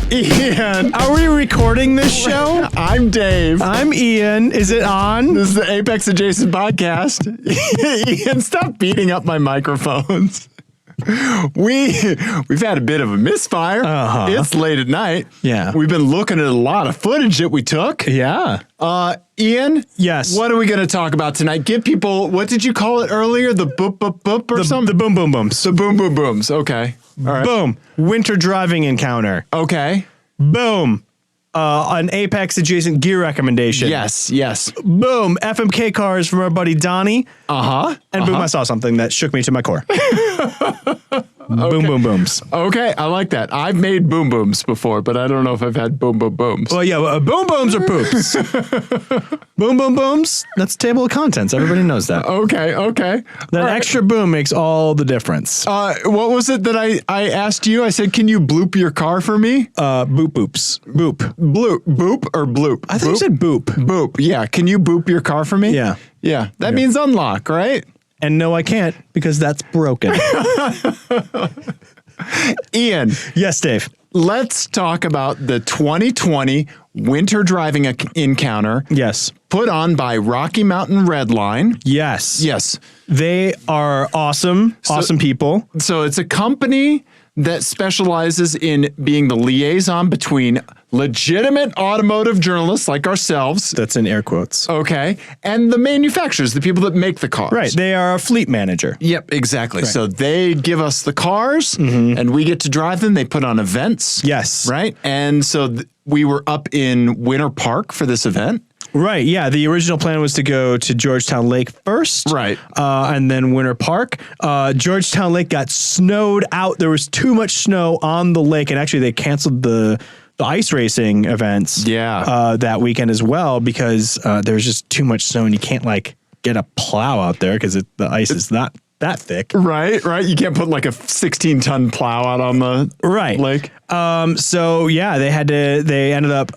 Ian. Are we recording this show? I'm Dave. I'm Ian. Is it on? This is the Apex Adjacent podcast. Ian, stop beating up my microphones. We've had a bit of a misfire. It's late at night. Yeah. We've been looking at a lot of footage that we took. Yeah. Ian? Yes. What are we going to talk about tonight? Give people, what did you call it earlier? The boop, boop, boop or something? The boom, boom, booms. The boom, boom, booms. Okay. All right. Boom. Winter driving encounter. Okay. Boom. An Apex adjacent gear recommendation. Yes. Boom. FMK cars from our buddy Donnie. And boom, I saw something that shook me to my core. Boom, boom, booms. Okay, I like that. I've made boom booms before, but I don't know if I've had boom, boom, booms. Well, yeah, boom, booms are poops. Boom, boom, booms. That's table of contents. Everybody knows that. Okay. That extra boom makes all the difference. What was it that I asked you? I said, can you bloop your car for me? Boop, boops. Boop. Boop or bloop? I think you said boop. Boop. Yeah. Can you boop your car for me? Yeah. Yeah. That means unlock, right? And no, I can't because that's broken. Ian. Yes, Dave. Let's talk about the 2020 winter driving encounter. Yes. Put on by Rocky Mountain Redline. Yes. They are awesome people. So it's a company that specializes in being the liaison between legitimate automotive journalists like ourselves. That's in air quotes. Okay. And the manufacturers, the people that make the cars. Right. They are a fleet manager. Yep, exactly. Right. So they give us the cars and we get to drive them. They put on events. Yes. Right. And so we were up in Winter Park for this event. Right. Yeah. The original plan was to go to Georgetown Lake first. Right. And then Winter Park. Georgetown Lake got snowed out. There was too much snow on the lake. And actually they canceled the ice racing events that weekend as well because there was just too much snow and you can't like get a plow out there because the ice is not that thick. Right. You can't put like a 16-ton plow out on the lake. So yeah, they ended up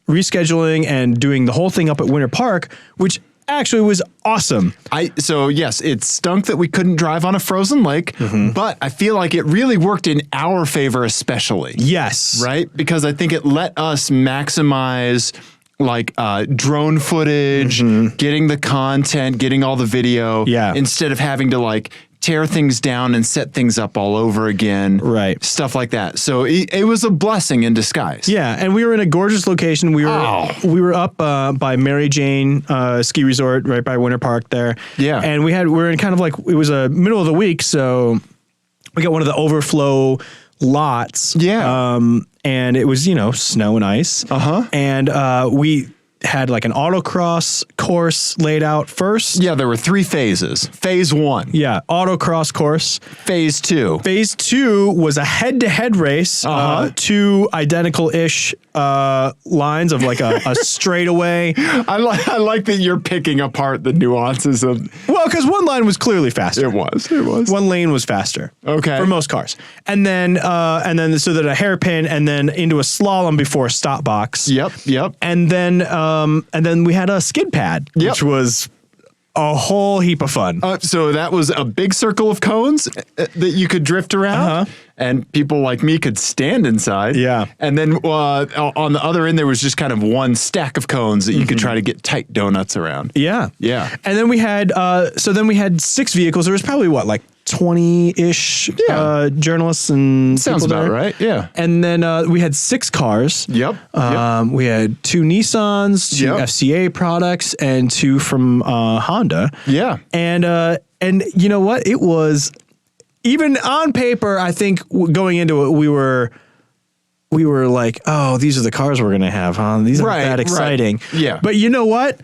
rescheduling and doing the whole thing up at Winter Park, which actually was awesome. So yes, it stunk that we couldn't drive on a frozen lake, but I feel like it really worked in our favor especially. Yes. Right? Because I think it let us maximize like drone footage, getting the content, getting all the video, instead of having to like tear things down and set things up all over again. Right. Stuff like that. So it was a blessing in disguise. Yeah. And we were in a gorgeous location. We were up by Mary Jane ski resort right by Winter Park there. Yeah. And we're in kind of like, it was a middle of the week. So we got one of the overflow lots. Yeah. And it was, snow and ice. And we had like an autocross course laid out first. Yeah, there were 3 phases. Phase 1. Yeah, autocross course. Phase 2. Phase 2 was a head-to-head race. 2 identical-ish lines of like a straightaway. I like that you're picking apart the nuances of... Well, because one line was clearly faster. It was. One lane was faster. Okay. For most cars. And then so that a hairpin and then into a slalom before a stop box. Yep. And then we had a skid pad, which was a whole heap of fun. So that was a big circle of cones that you could drift around, and people like me could stand inside. Yeah. And then on the other end, there was just kind of one stack of cones that you could try to get tight donuts around. Yeah. Yeah. And then we had 6 vehicles. There was probably 20-ish journalists and sounds people about there. right. Yeah. And then we had 6 cars. Yep. We had 2 Nissans, 2 FCA products, and 2 from Honda. Yeah. And you know what? It was, even on paper, I think going into it, we were like, oh, these are the cars we're going to have, huh? These aren't that exciting. Right. Yeah. But you know what?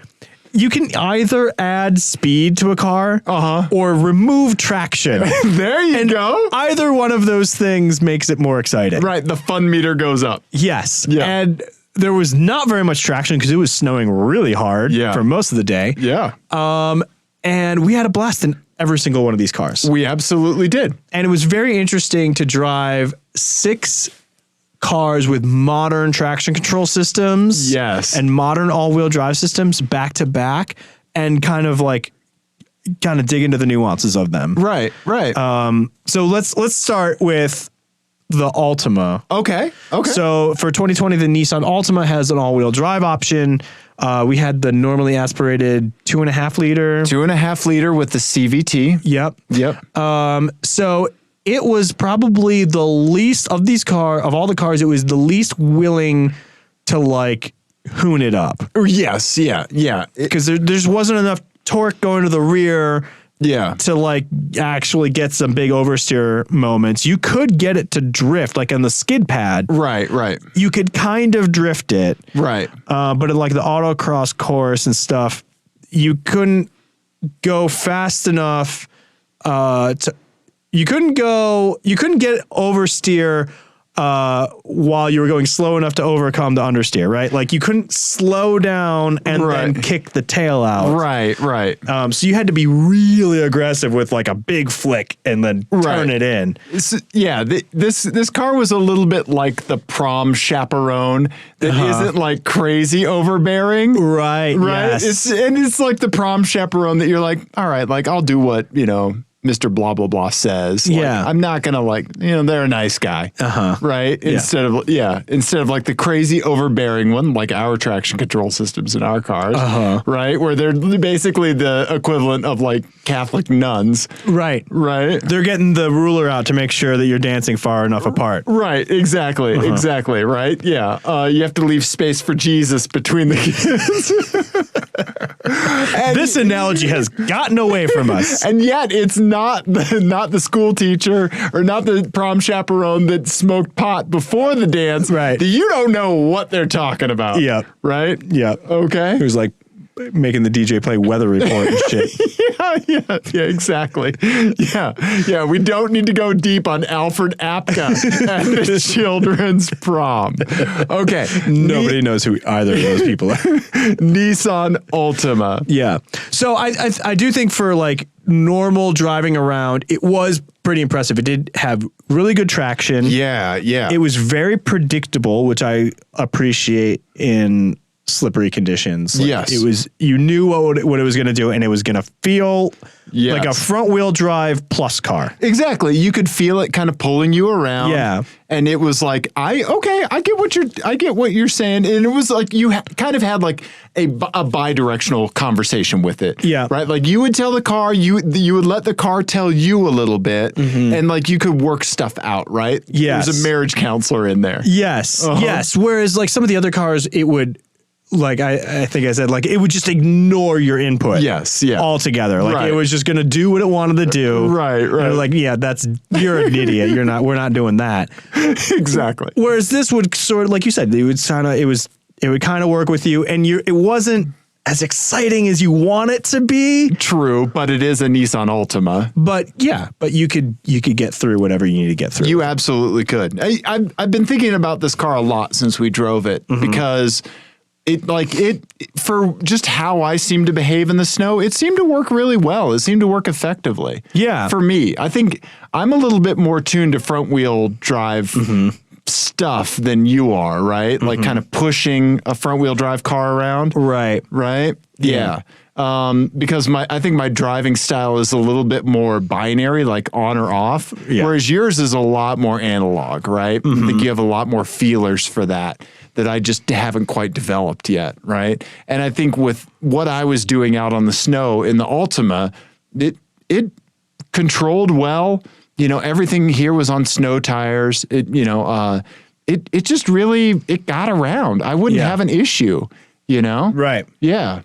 You can either add speed to a car or remove traction. There you go. Either one of those things makes it more exciting. Right. The fun meter goes up. Yes. Yeah. And there was not very much traction because it was snowing really hard for most of the day. Yeah. And we had a blast in every single one of these cars. We absolutely did. And it was very interesting to drive 6 cars with modern traction control systems. Yes. And modern all-wheel drive systems back to back and kind of dig into the nuances of them. Right. So let's start with the Altima. Okay. So for 2020, the Nissan Altima has an all-wheel drive option. We had the normally aspirated 2.5 liter. 2.5 liter with the CVT. Yep. So it was probably the least of all the cars, it was the least willing to like hoon it up. Yes. Yeah. Because there just wasn't enough torque going to the rear. Yeah. To like actually get some big oversteer moments. You could get it to drift like on the skid pad. Right. You could kind of drift it. Right. But in like the autocross course and stuff, you couldn't go fast enough you couldn't get oversteer while you were going slow enough to overcome the understeer, right? Like you couldn't slow down and then kick the tail out. Right. So you had to be really aggressive with like a big flick and then turn it in. This car was a little bit like the prom chaperone that isn't like crazy overbearing. Right. Yes. It's like the prom chaperone that you're like, all right, like I'll do what, Mr. Blah, blah, blah says. Like, I'm not going to like, they're a nice guy. Right. Instead of like the crazy overbearing one, like our traction control systems in our cars. Right. Where they're basically the equivalent of like Catholic nuns. Right. They're getting the ruler out to make sure that you're dancing far enough apart. Right. Exactly. Right. Yeah. You have to leave space for Jesus between the kids. This analogy has gotten away from us. And yet it's not the school teacher or not the prom chaperone that smoked pot before the dance. Right. You don't know what they're talking about. Yeah. Right? Yeah. Okay. It was like making the DJ play weather report and shit. Yeah, exactly. Yeah. We don't need to go deep on Alfred Apka and the children's prom. Okay. Nobody knows who either of those people are. Nissan Altima. Yeah. So I do think for like normal driving around, it was pretty impressive. It did have really good traction. Yeah. It was very predictable, which I appreciate in slippery conditions. Like yes. It was, you knew what it was going to do, and it was going to feel like a front wheel drive plus car. Exactly. You could feel it kind of pulling you around. Yeah. And it was like, I get what you're saying. And it was like, you kind of had like a bi-directional conversation with it. Yeah. Right. Like you would tell the car, you would let the car tell you a little bit, and like you could work stuff out. Right. Yes. There's a marriage counselor in there. Yes. Yes. Whereas like some of the other cars, it would, like I think I said, like it would just ignore your input. Yes, yeah. Altogether. Like it was just going to do what it wanted to do. Right. And like, you're an idiot. We're not doing that. Exactly. Whereas this would sort of, like you said, it would kind of work with you, and it wasn't as exciting as you want it to be. True, but it is a Nissan Altima. But you could get through whatever you need to get through. You absolutely could. I've been thinking about this car a lot since we drove it, because for just how I seem to behave in the snow, it seemed to work really well. It seemed to work effectively. Yeah. For me, I think I'm a little bit more tuned to front wheel drive stuff than you are, right? Like kind of pushing a front wheel drive car around. Right. Yeah. Because I think my driving style is a little bit more binary, like on or off, whereas yours is a lot more analog, right? I think you have a lot more feelers for that I just haven't quite developed yet, right? And I think with what I was doing out on the snow in the Altima, it controlled well. Everything here was on snow tires. It just really, it got around. I wouldn't have an issue, Right. Yeah.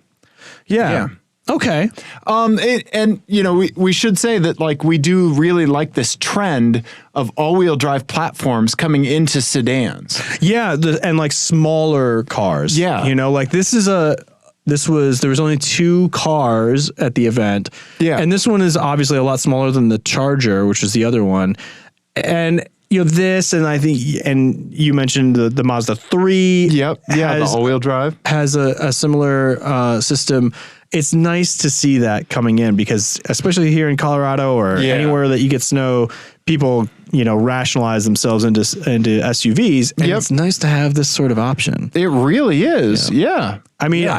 Okay. We should say that like we do really like this trend of all-wheel drive platforms coming into sedans. Yeah, and like smaller cars. Yeah. Like there was only 2 cars at the event. Yeah. And this one is obviously a lot smaller than the Charger, which is the other one. And this, and I think, and you mentioned the Mazda 3. Yep. Yeah. The all-wheel drive has a similar system. It's nice to see that coming in, because especially here in Colorado or anywhere that you get snow, people, rationalize themselves into SUVs, and it's nice to have this sort of option. It really is. Yeah. I mean,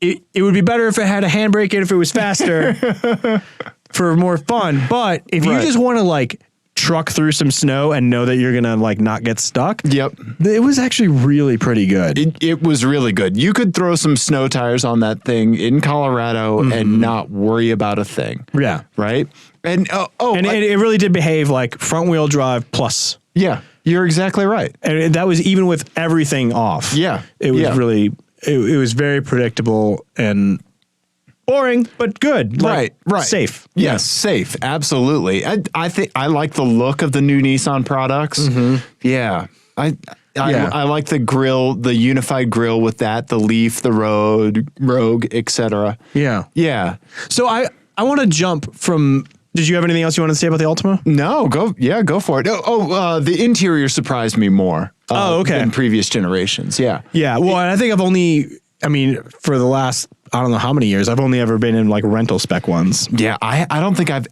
it would be better if it had a handbrake and if it was faster for more fun. But if you just want to like truck through some snow and know that you're going to like not get stuck. Yep. It was actually really pretty good. It was really good. You could throw some snow tires on that thing in Colorado and not worry about a thing. Yeah. Right. And it really did behave like front wheel drive plus. Yeah, you're exactly right. And that was even with everything off. Yeah. It was really, it was very predictable and boring, but good. Like, right. Safe. Yes, safe. Absolutely. I think I like the look of the new Nissan products. Yeah. I like the grill, the unified grill with that, the Leaf, the Rogue, etc. Yeah. Yeah. So I want to jump from. Did you have anything else you want to say about the Altima? No, go for it. The interior surprised me more. Than previous generations. Yeah. Yeah. Well, and I think for the last, I don't know how many years, I've only ever been in like rental spec ones. Yeah. I don't think I've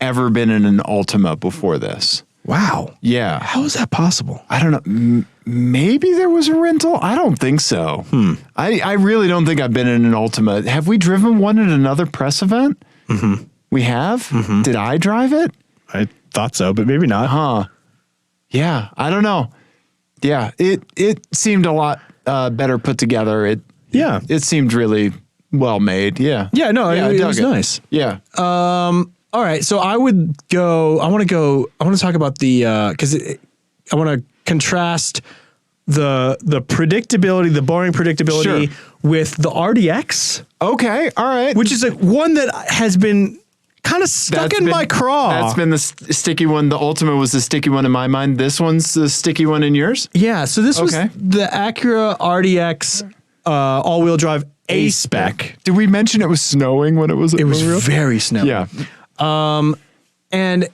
ever been in an Altima before this. Wow. Yeah. How is that possible? I don't know. Maybe there was a rental. I don't think so. I really don't think I've been in an Altima. Have we driven one at another press event? We have? Did I drive it? I thought so, but maybe not. Huh. Yeah. I don't know. Yeah. It seemed a lot better put together. It seemed really well made. Yeah. Yeah. No, it was nice. Yeah. All right. So I want to talk about because I want to contrast the predictability, the boring predictability with the RDX. Okay. All right. Which is one that has been kind of stuck in my craw. That's been the sticky one. The Altima was the sticky one in my mind. This one's the sticky one in yours? Yeah. So this was the Acura RDX all-wheel drive A-Spec. Did we mention it was snowing when it was? It was very snowy. Yeah. And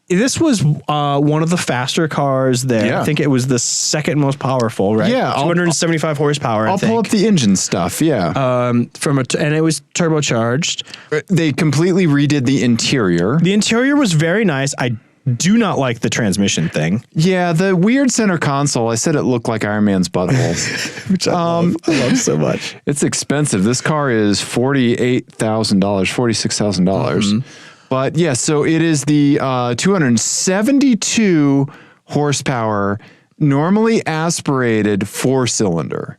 this was one of the faster cars there. Yeah. I think it was the second most powerful, right? Yeah. 275 horsepower, I'll pull up the engine stuff. Yeah. And it was turbocharged. They completely redid the interior. The interior was very nice. I do not like the transmission thing. Yeah, the weird center console. I said it looked like Iron Man's butthole, which I love so much. It's expensive. This car is $48,000, $46,000. But yeah, so it is the 272 horsepower, normally aspirated 4-cylinder.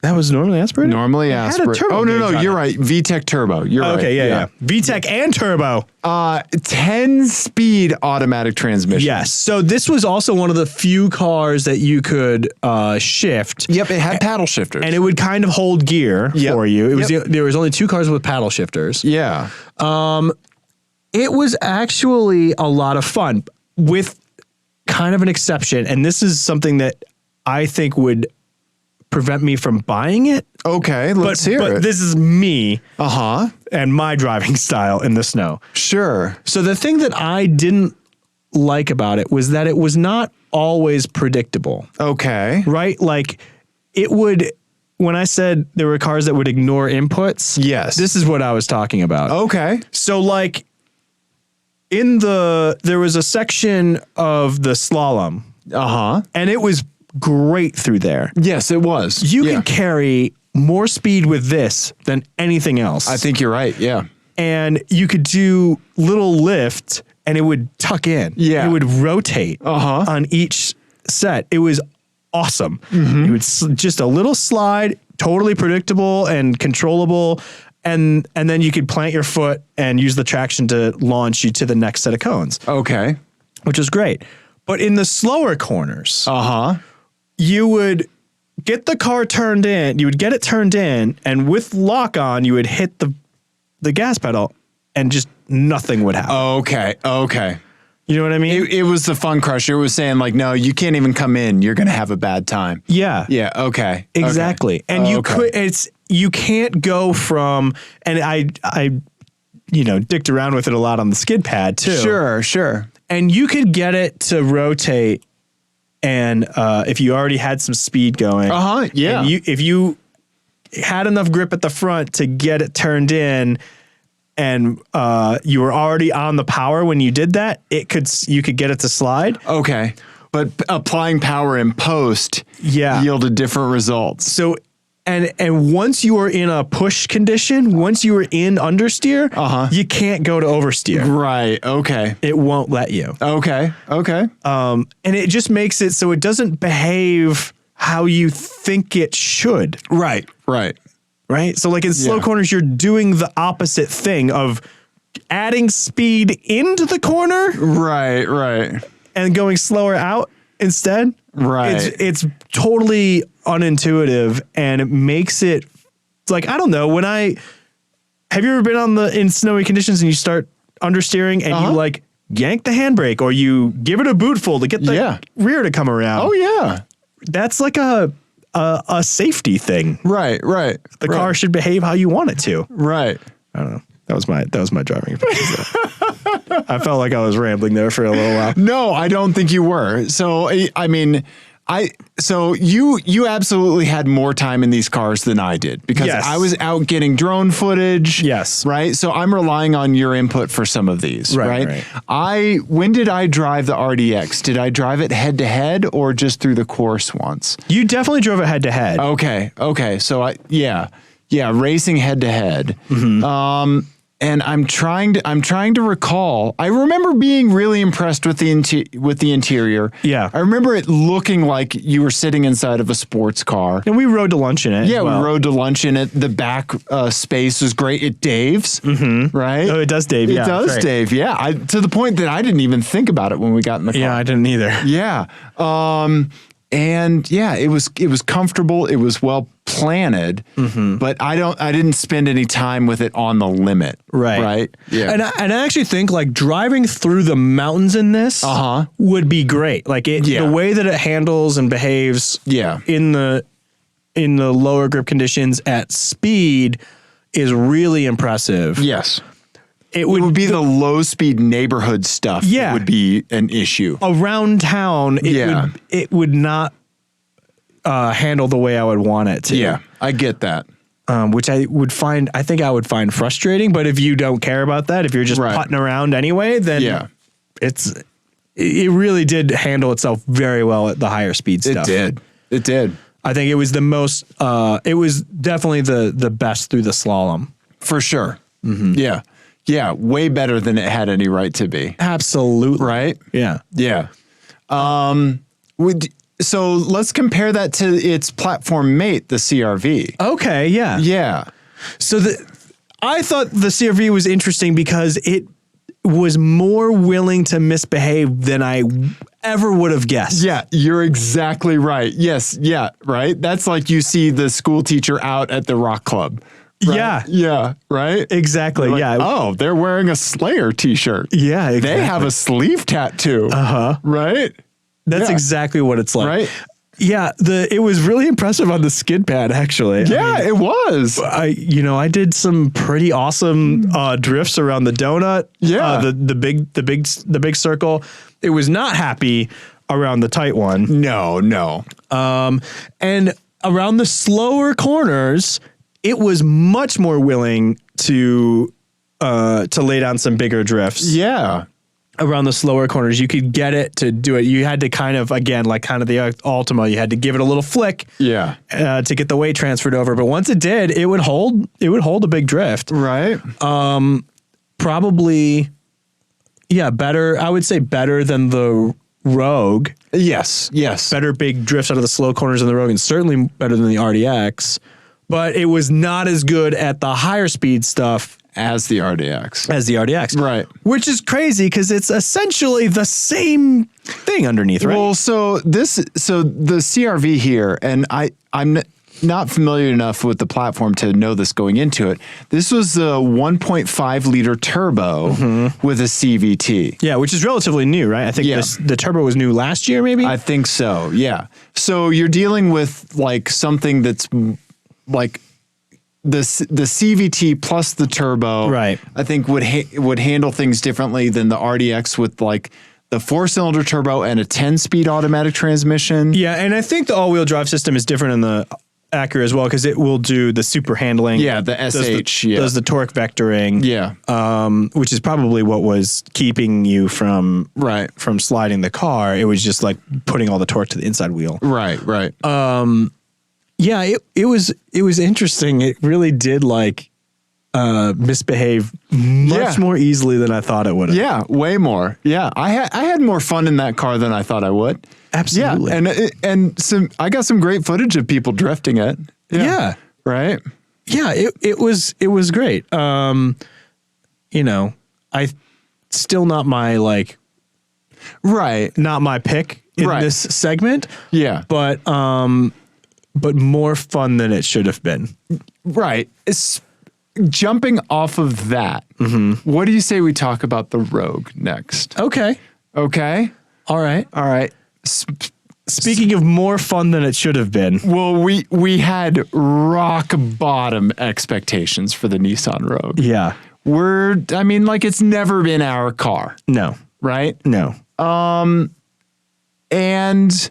That was normally aspirated? Normally aspirated. Oh, no, you're right. VTEC turbo. You're right. Okay, yeah. VTEC and turbo. 10-speed automatic transmission. Yes. So this was also one of the few cars that you could shift. Yep, it had paddle shifters. And it would kind of hold gear for you. It was there was only 2 cars with paddle shifters. Yeah. It was actually a lot of fun with kind of an exception. And this is something that I think would prevent me from buying it. Okay, let's hear it. But this is me. Uh-huh. And my driving style in the snow. Sure. So the thing that I didn't like about it was that it was not always predictable. Okay. Right? Like it would, when I said there were cars that would ignore inputs. Yes. This is what I was talking about. Okay. So like there was a section of the slalom. Uh-huh. And it was great through there. Yes, it was. You can carry more speed with this than anything else. I think you're right. Yeah. And you could do little lift and it would tuck in. Yeah. It would rotate on each set. It was awesome. It was just a little slide, totally predictable and controllable. And then you could plant your foot and use the traction to launch you to the next set of cones. Okay. Which is great. But in the slower corners, you would get the car turned in, you would get it turned in, and with lock on, you would hit the gas pedal and just nothing would happen. Okay. You know what I mean? It was the fun crusher. It was saying like, no, you can't even come in. You're going to have a bad time. Yeah. Yeah. Okay. Exactly. Okay. And you can't go from, and I dicked around with it a lot on the skid pad too. Sure. And you could get it to rotate. And if you already had some speed going, yeah. If you had enough grip at the front to get it turned in, and you were already on the power when you did that, you could get it to slide. Okay, but applying power in post yielded different results. So And once you are in a push condition, once you are in understeer, you can't go to oversteer. Right. Okay. It won't let you. Okay. Okay. And it just makes it so it doesn't behave how you think it should. Right. Right. Right. So like in slow corners, you're doing the opposite thing of adding speed into the corner. Right. Right. And going slower out instead. Right. It's totally unintuitive, and it makes it like, I don't know, have you ever been in snowy conditions and you start understeering and you like yank the handbrake or you give it a bootful to get the rear to come around? Oh yeah. That's like a safety thing. Right, right. The car should behave how you want it to. Right. I don't know. That was my driving. I felt like I was rambling there for a little while. No, I don't think you were. So I mean, so you absolutely had more time in these cars than I did because I was out getting drone footage. Yes. Right. So I'm relying on your input for some of these. Right. When did I drive the RDX? Did I drive it head to head or just through the course once? You definitely drove it head to head. Okay. Okay. So racing head to head. And I'm trying to recall. I remember being really impressed with the interior. Yeah. I remember it looking like you were sitting inside of a sports car. And we rode to lunch in it. Yeah, we rode to lunch in it. The back space was great. It daves, right? Oh, it does dave. It does dave. Yeah. To the point that I didn't even think about it when we got in the car. Yeah, I didn't either. Yeah. And yeah, it was comfortable. It was well planted, but I didn't spend any time with it on the limit. Right. Right. Yeah. And I actually think like driving through the mountains in this would be great. Like the way that it handles and behaves in the lower grip conditions at speed is really impressive. Yes. It would be the low speed neighborhood stuff that would be an issue. Around town, it would not handle the way I would want it to. Yeah, I get that. Which I think I would find frustrating. But if you don't care about that, if you're just putting around anyway, then it really did handle itself very well at the higher speed stuff. It did. I think it was the most, it was definitely the best through the slalom. For sure. Yeah. Yeah, way better than it had any right to be. Absolutely. Right? Yeah. Yeah. So let's compare that to its platform mate, the CR-V. Okay, yeah. Yeah. So I thought the CR-V was interesting because it was more willing to misbehave than I ever would have guessed. Yeah, you're exactly right. Yes, yeah, right? That's like you see the school teacher out at the rock club. Right? Yeah. Yeah. Right? Exactly. Like, yeah. Oh, they're wearing a Slayer t-shirt. Yeah. Exactly. They have a sleeve tattoo. Right? That's exactly what it's like. Right? Yeah. It was really impressive on the skid pad, actually. Yeah, it was. I did some pretty awesome drifts around the donut. Yeah. The big circle. It was not happy around the tight one. No. And around the slower corners, it was much more willing to lay down some bigger drifts. Yeah. Around the slower corners, you could get it to do it. You had to kind of, again, like kind of the Altima, you had to give it a little flick. Yeah. To get the weight transferred over. But once it did, it would hold a big drift. Right. Probably, better. I would say better than the Rogue. Yes. Better big drifts out of the slow corners in the Rogue, and certainly better than the RDX. But it was not as good at the higher speed stuff as the RDX. Right. Which is crazy because it's essentially the same thing underneath, right? Well, so the CR-V here, and I'm not familiar enough with the platform to know this going into it. This was a 1.5 liter turbo with a CVT. Yeah, which is relatively new, right? I think the turbo was new last year, maybe? I think so, yeah. So you're dealing with like something that's like the CVT plus the turbo, right? I think would handle things differently than the RDX with like the 4-cylinder turbo and a 10-speed automatic transmission. Yeah, and I think the all-wheel drive system is different in the Acura as well because it will do the super handling. Yeah, the SH. Does the torque vectoring. Yeah, which is probably what was keeping you from sliding the car. It was just like putting all the torque to the inside wheel. Right. Yeah, it was interesting. It really did like misbehave much more easily than I thought it would have. Yeah, way more. Yeah, I had more fun in that car than I thought I would. Absolutely. Yeah, and I got some great footage of people drifting it. Yeah. Right. Yeah, it was great. You know, I still not my like, not my pick in this segment. Yeah, but more fun than it should have been. Right. Jumping off of that, what do you say we talk about the Rogue next? Okay. Okay. All right. All right. Speaking of more fun than it should have been. Well, we had rock bottom expectations for the Nissan Rogue. Yeah. I mean, like it's never been our car. No. Right? No. And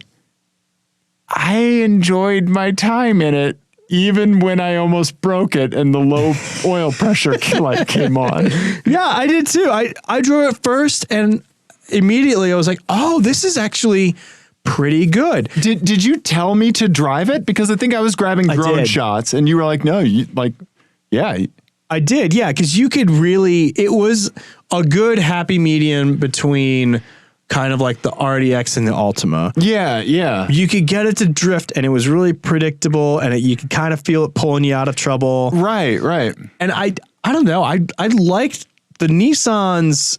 I enjoyed my time in it, even when I almost broke it and the low oil pressure came on. Yeah, I did too. I drove it first and immediately I was like, oh, this is actually pretty good. Did you tell me to drive it? Because I think I was grabbing drone shots and you were like, no, yeah. I did, yeah, because you could really, it was a good happy medium between kind of like the RDX and the Altima. Yeah, yeah. You could get it to drift and it was really predictable and you could kind of feel it pulling you out of trouble. Right, right. And I don't know, I liked the Nissan's,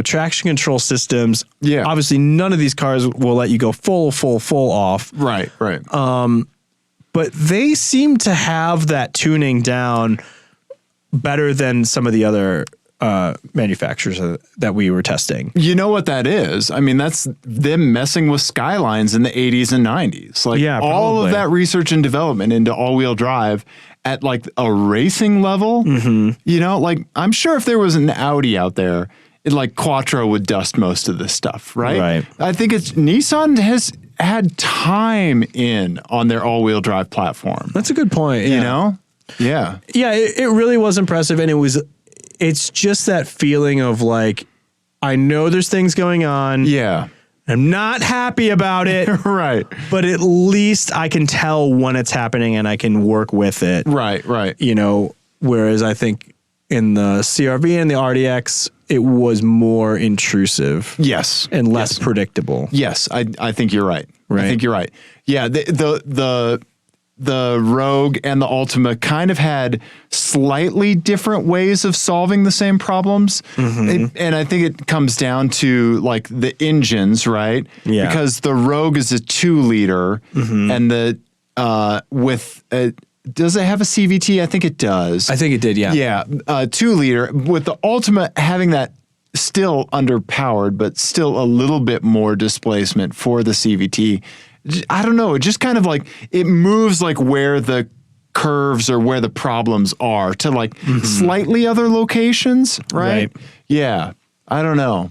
traction control systems. Yeah. Obviously, none of these cars will let you go full off. Right, right. But they seem to have that tuning down better than some of the other manufacturers that we were testing. You know what that is? I mean, that's them messing with Skylines in the 80s and 90s. Like all of that research and development into all-wheel drive at like a racing level. You know, like I'm sure if there was an Audi out there, like Quattro would dust most of this stuff, right? Right. I think Nissan has had time on their all-wheel drive platform. That's a good point. Yeah. You know? Yeah. Yeah, it really was impressive. And it's just that feeling of like, I know there's things going on. Yeah. I'm not happy about it. Right. But at least I can tell when it's happening and I can work with it. Right, right. You know, whereas I think in the CRV and the RDX, it was more intrusive. Yes. And less predictable. Yes, I think you're right. Right. I think you're right. Yeah, the Rogue and the Altima kind of had slightly different ways of solving the same problems. And I think it comes down to like the engines, right? Yeah. Because the Rogue is a 2-liter and does it have a CVT? I think it does. I think it did, yeah. Yeah, 2-liter with the Altima having that still underpowered, but still a little bit more displacement for the CVT. I don't know. It just kind of like it moves like where the curves or where the problems are to like slightly other locations, right? Yeah. I don't know.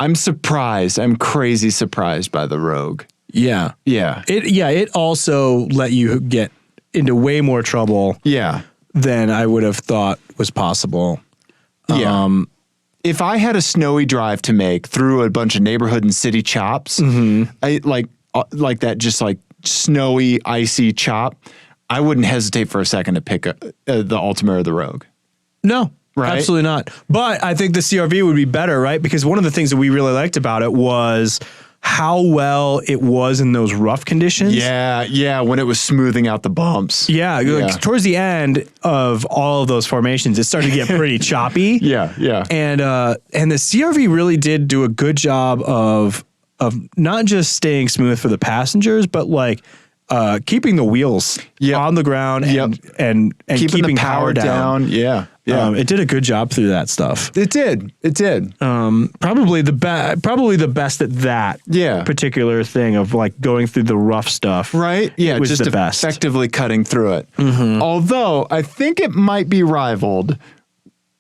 I'm surprised. I'm crazy surprised by the Rogue. Yeah. Yeah. It also let you get into way more trouble than I would have thought was possible. Yeah. If I had a snowy drive to make through a bunch of neighborhood and city chops, I like that just like snowy, icy chop, I wouldn't hesitate for a second to pick the Altima or the Rogue. No. Right? Absolutely not. But I think the CRV would be better, right? Because one of the things that we really liked about it was how well it was in those rough conditions. Yeah, when it was smoothing out the bumps. Yeah, like towards the end of all of those formations, it started to get pretty choppy. Yeah. And the CRV really did do a good job of not just staying smooth for the passengers, but like keeping the wheels on the ground and keeping the power down. Yeah. It did a good job through that stuff. It did. Probably the best at that particular thing of like going through the rough stuff. Right. Yeah. Was just the best. Effectively cutting through it. Although I think it might be rivaled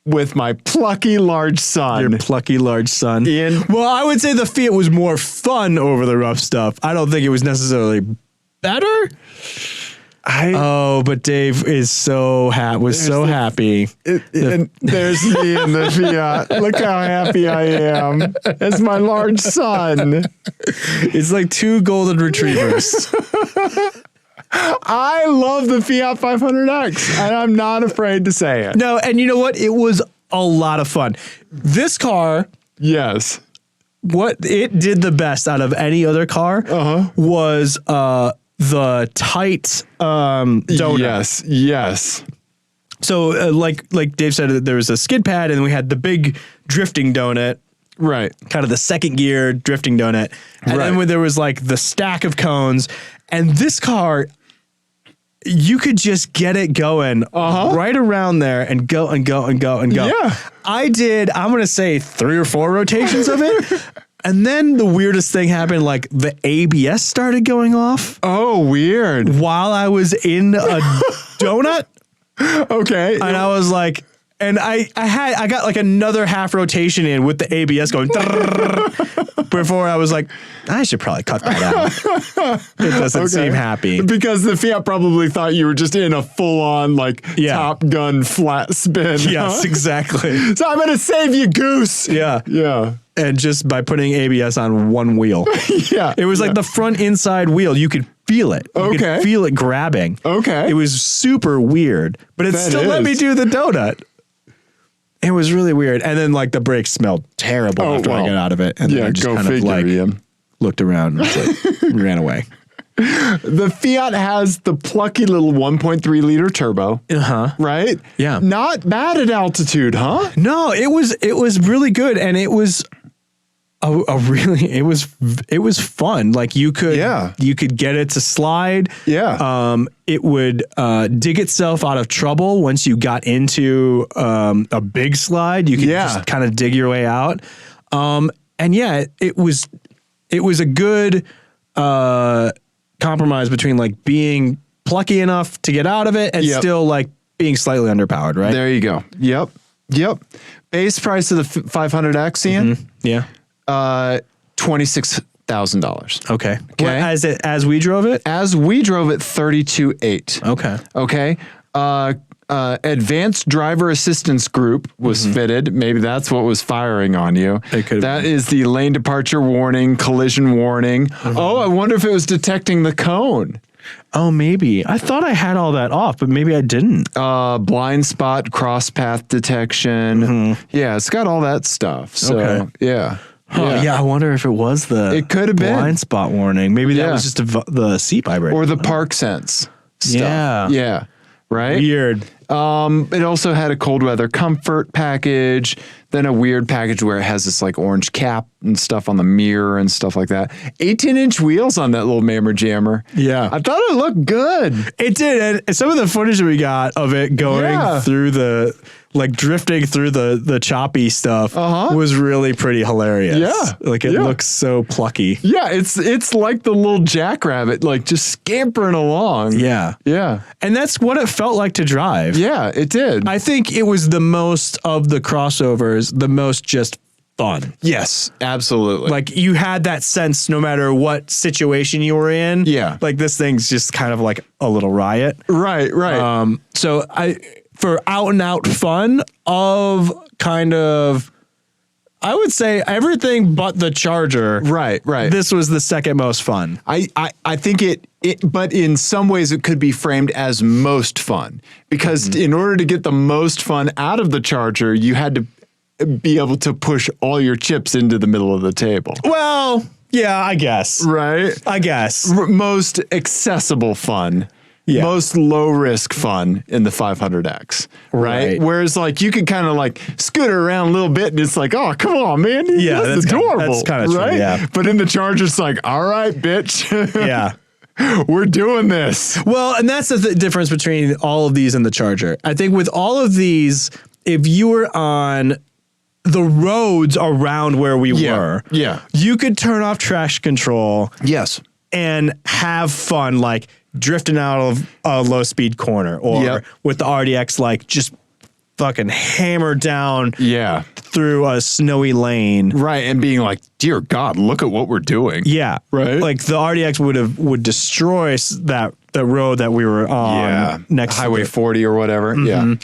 with my plucky large son. Your plucky large son. Ian. Well, I would say the Fiat was more fun over the rough stuff. I don't think it was necessarily better. But Dave is so happy. And there's me in the Fiat. Look how happy I am. That's my large son. It's like two golden retrievers. I love the Fiat 500X, and I'm not afraid to say it. No, and you know what? It was a lot of fun. This car, yes, what it did the best out of any other car was the tight donut. Yes. So like Dave said, there was a skid pad, and we had the big drifting donut. Right. Kind of the second gear drifting donut. And then when there was like the stack of cones, and this car, you could just get it going right around there and go and go and go and go. Yeah. I'm going to say 3 or 4 rotations of it. And then the weirdest thing happened, like the ABS started going off. Oh, weird. While I was in a donut. Okay. And I was like, and I got like another half rotation in with the ABS going before I was like, I should probably cut that out. It doesn't seem happy. Because the Fiat probably thought you were just in a full-on Top Gun flat spin. Yes, exactly. So I'm going to save you, goose. Yeah. Yeah. And just by putting ABS on one wheel. Yeah. It was like the front inside wheel. You could feel it. You could feel it grabbing. Okay. It was super weird, but it still let me do the donut. It was really weird. And then like the brakes smelled terrible after I got out of it. And then I just kind of looked around and was like, ran away. The Fiat has the plucky little 1.3 liter turbo. Right? Yeah. Not bad at altitude, huh? No, it was really good. And it was it was fun. Like you could get it to slide. Yeah. It would dig itself out of trouble once you got into a big slide. You could just kind of dig your way out. And yeah, it was a good compromise between like being plucky enough to get out of it and still like being slightly underpowered, right? There you go. Yep. Base price of the 500X, Ian? Yeah. $26,000. Okay. Well, as we drove it? As we drove it, 32.8. Okay. Advanced driver assistance group was fitted. Maybe that's what was firing on you. That is the lane departure warning, collision warning. Oh, I wonder if it was detecting the cone. Oh, maybe. I thought I had all that off, but maybe I didn't. Blind spot, cross path detection. Yeah, it's got all that stuff. So, yeah. Yeah, I wonder if it was it could have been blind spot warning. Maybe that was just the seat vibration. Or the park sense stuff. Yeah. Right? Weird. It also had a cold weather comfort package, then a weird package where it has this like orange cap and stuff on the mirror and stuff like that. 18-inch wheels on that little mammer jammer. Yeah. I thought it looked good. It did. And some of the footage that we got of it going through drifting through the choppy stuff was really pretty hilarious. Yeah. Like it looks so plucky. Yeah, it's like the little jackrabbit, like just scampering along. Yeah. Yeah. And that's what it felt like to drive. Yeah, it did. I think it was the most of the crossovers, the most just fun. Yes, absolutely. Like you had that sense no matter what situation you were in. Yeah. Like this thing's just kind of like a little riot. Right. So for out and out fun of kind of, I would say everything but the Charger. Right. This was the second most fun. I think but in some ways it could be framed as most fun because in order to get the most fun out of the Charger, you had to be able to push all your chips into the middle of the table. Well, yeah, I guess. Right? I guess. Most accessible fun. Yeah. Most low risk fun in the 500X, right? Whereas like you could kind of like scooter around a little bit and it's like, oh, come on, man. Yeah, that's adorable. That's kind of true, right? Yeah. But in the Charger, it's like, all right, bitch. Yeah. We're doing this. Well, and that's the difference between all of these and the Charger. I think with all of these, if you were on the roads around where we were, you could turn off traction control. Yes. And have fun, like drifting out of a low speed corner or with the RDX, like just fucking hammer down through a snowy lane. Right. And being like, dear God, look at what we're doing. Yeah. Right. Like the RDX would destroy that the road that we were on next Highway to 40 or whatever. Yeah.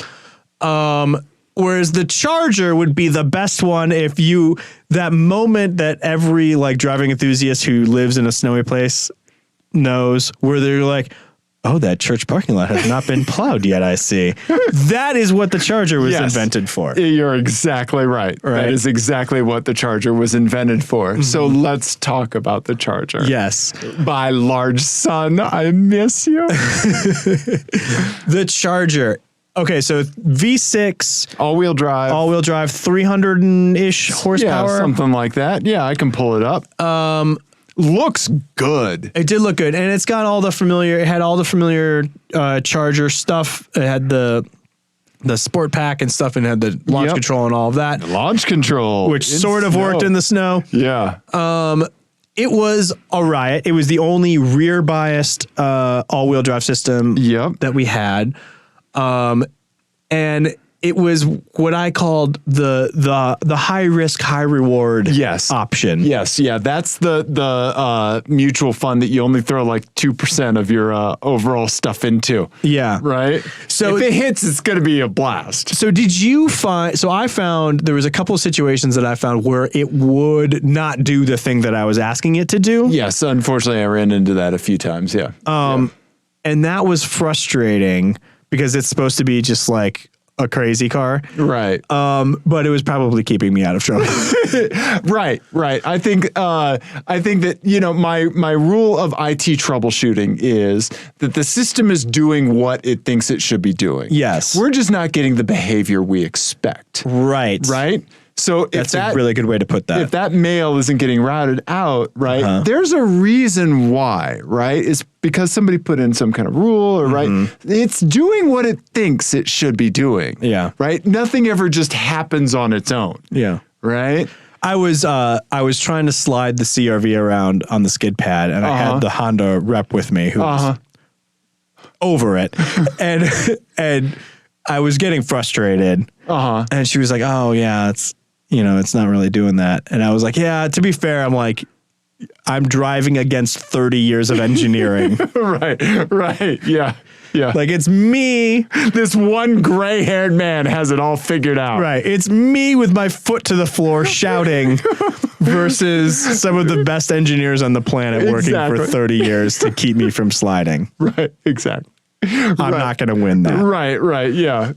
Whereas the Charger would be the best one if that moment that every like driving enthusiast who lives in a snowy place knows, where they're like, oh, that church parking lot has not been plowed yet, I see. That is what the Charger was invented for. You're exactly right. That is exactly what the Charger was invented for. So let's talk about the Charger. Yes. My large son, I miss you. The Charger. Okay, so V6. All-wheel drive. 300-ish horsepower. Yeah, something like that. Yeah, I can pull it up. Looks good. It did look good, and it had all the familiar Charger stuff. It had the sport pack and stuff, and had the launch control and all of that. Launch control, which sort of worked in the snow. Yeah. It was a riot. It was the only rear biased all-wheel drive system that we had, and it was what I called the high risk, high reward option. Yes. Yeah. That's the mutual fund that you only throw like 2% of your overall stuff into. Yeah. Right. So if it hits, it's going to be a blast. So I found there was a couple of situations that I found where it would not do the thing that I was asking it to do. Yes. Unfortunately, I ran into that a few times. Yeah. And that was frustrating because it's supposed to be just like a crazy car. Right. But it was probably keeping me out of trouble. Right. I think that, my rule of IT troubleshooting is that the system is doing what it thinks it should be doing. Yes. We're just not getting the behavior we expect. Right. So that's a really good way to put that. If that mail isn't getting routed out, right, there's a reason why, right? It's because somebody put in some kind of rule, or right, it's doing what it thinks it should be doing. Yeah. Right. Nothing ever just happens on its own. Yeah. Right. I was trying to slide the CRV around on the skid pad, and I had the Honda rep with me who was over it, and I was getting frustrated. And she was like, "Oh yeah, it's not really doing that." And I was like, "Yeah, to be fair, I'm driving against 30 years of engineering." Right. Yeah. Like, it's me. This one gray-haired man has it all figured out. Right. It's me with my foot to the floor shouting versus some of the best engineers on the planet working for 30 years to keep me from sliding. Right. Exactly. I'm not going to win that. Right. Yeah.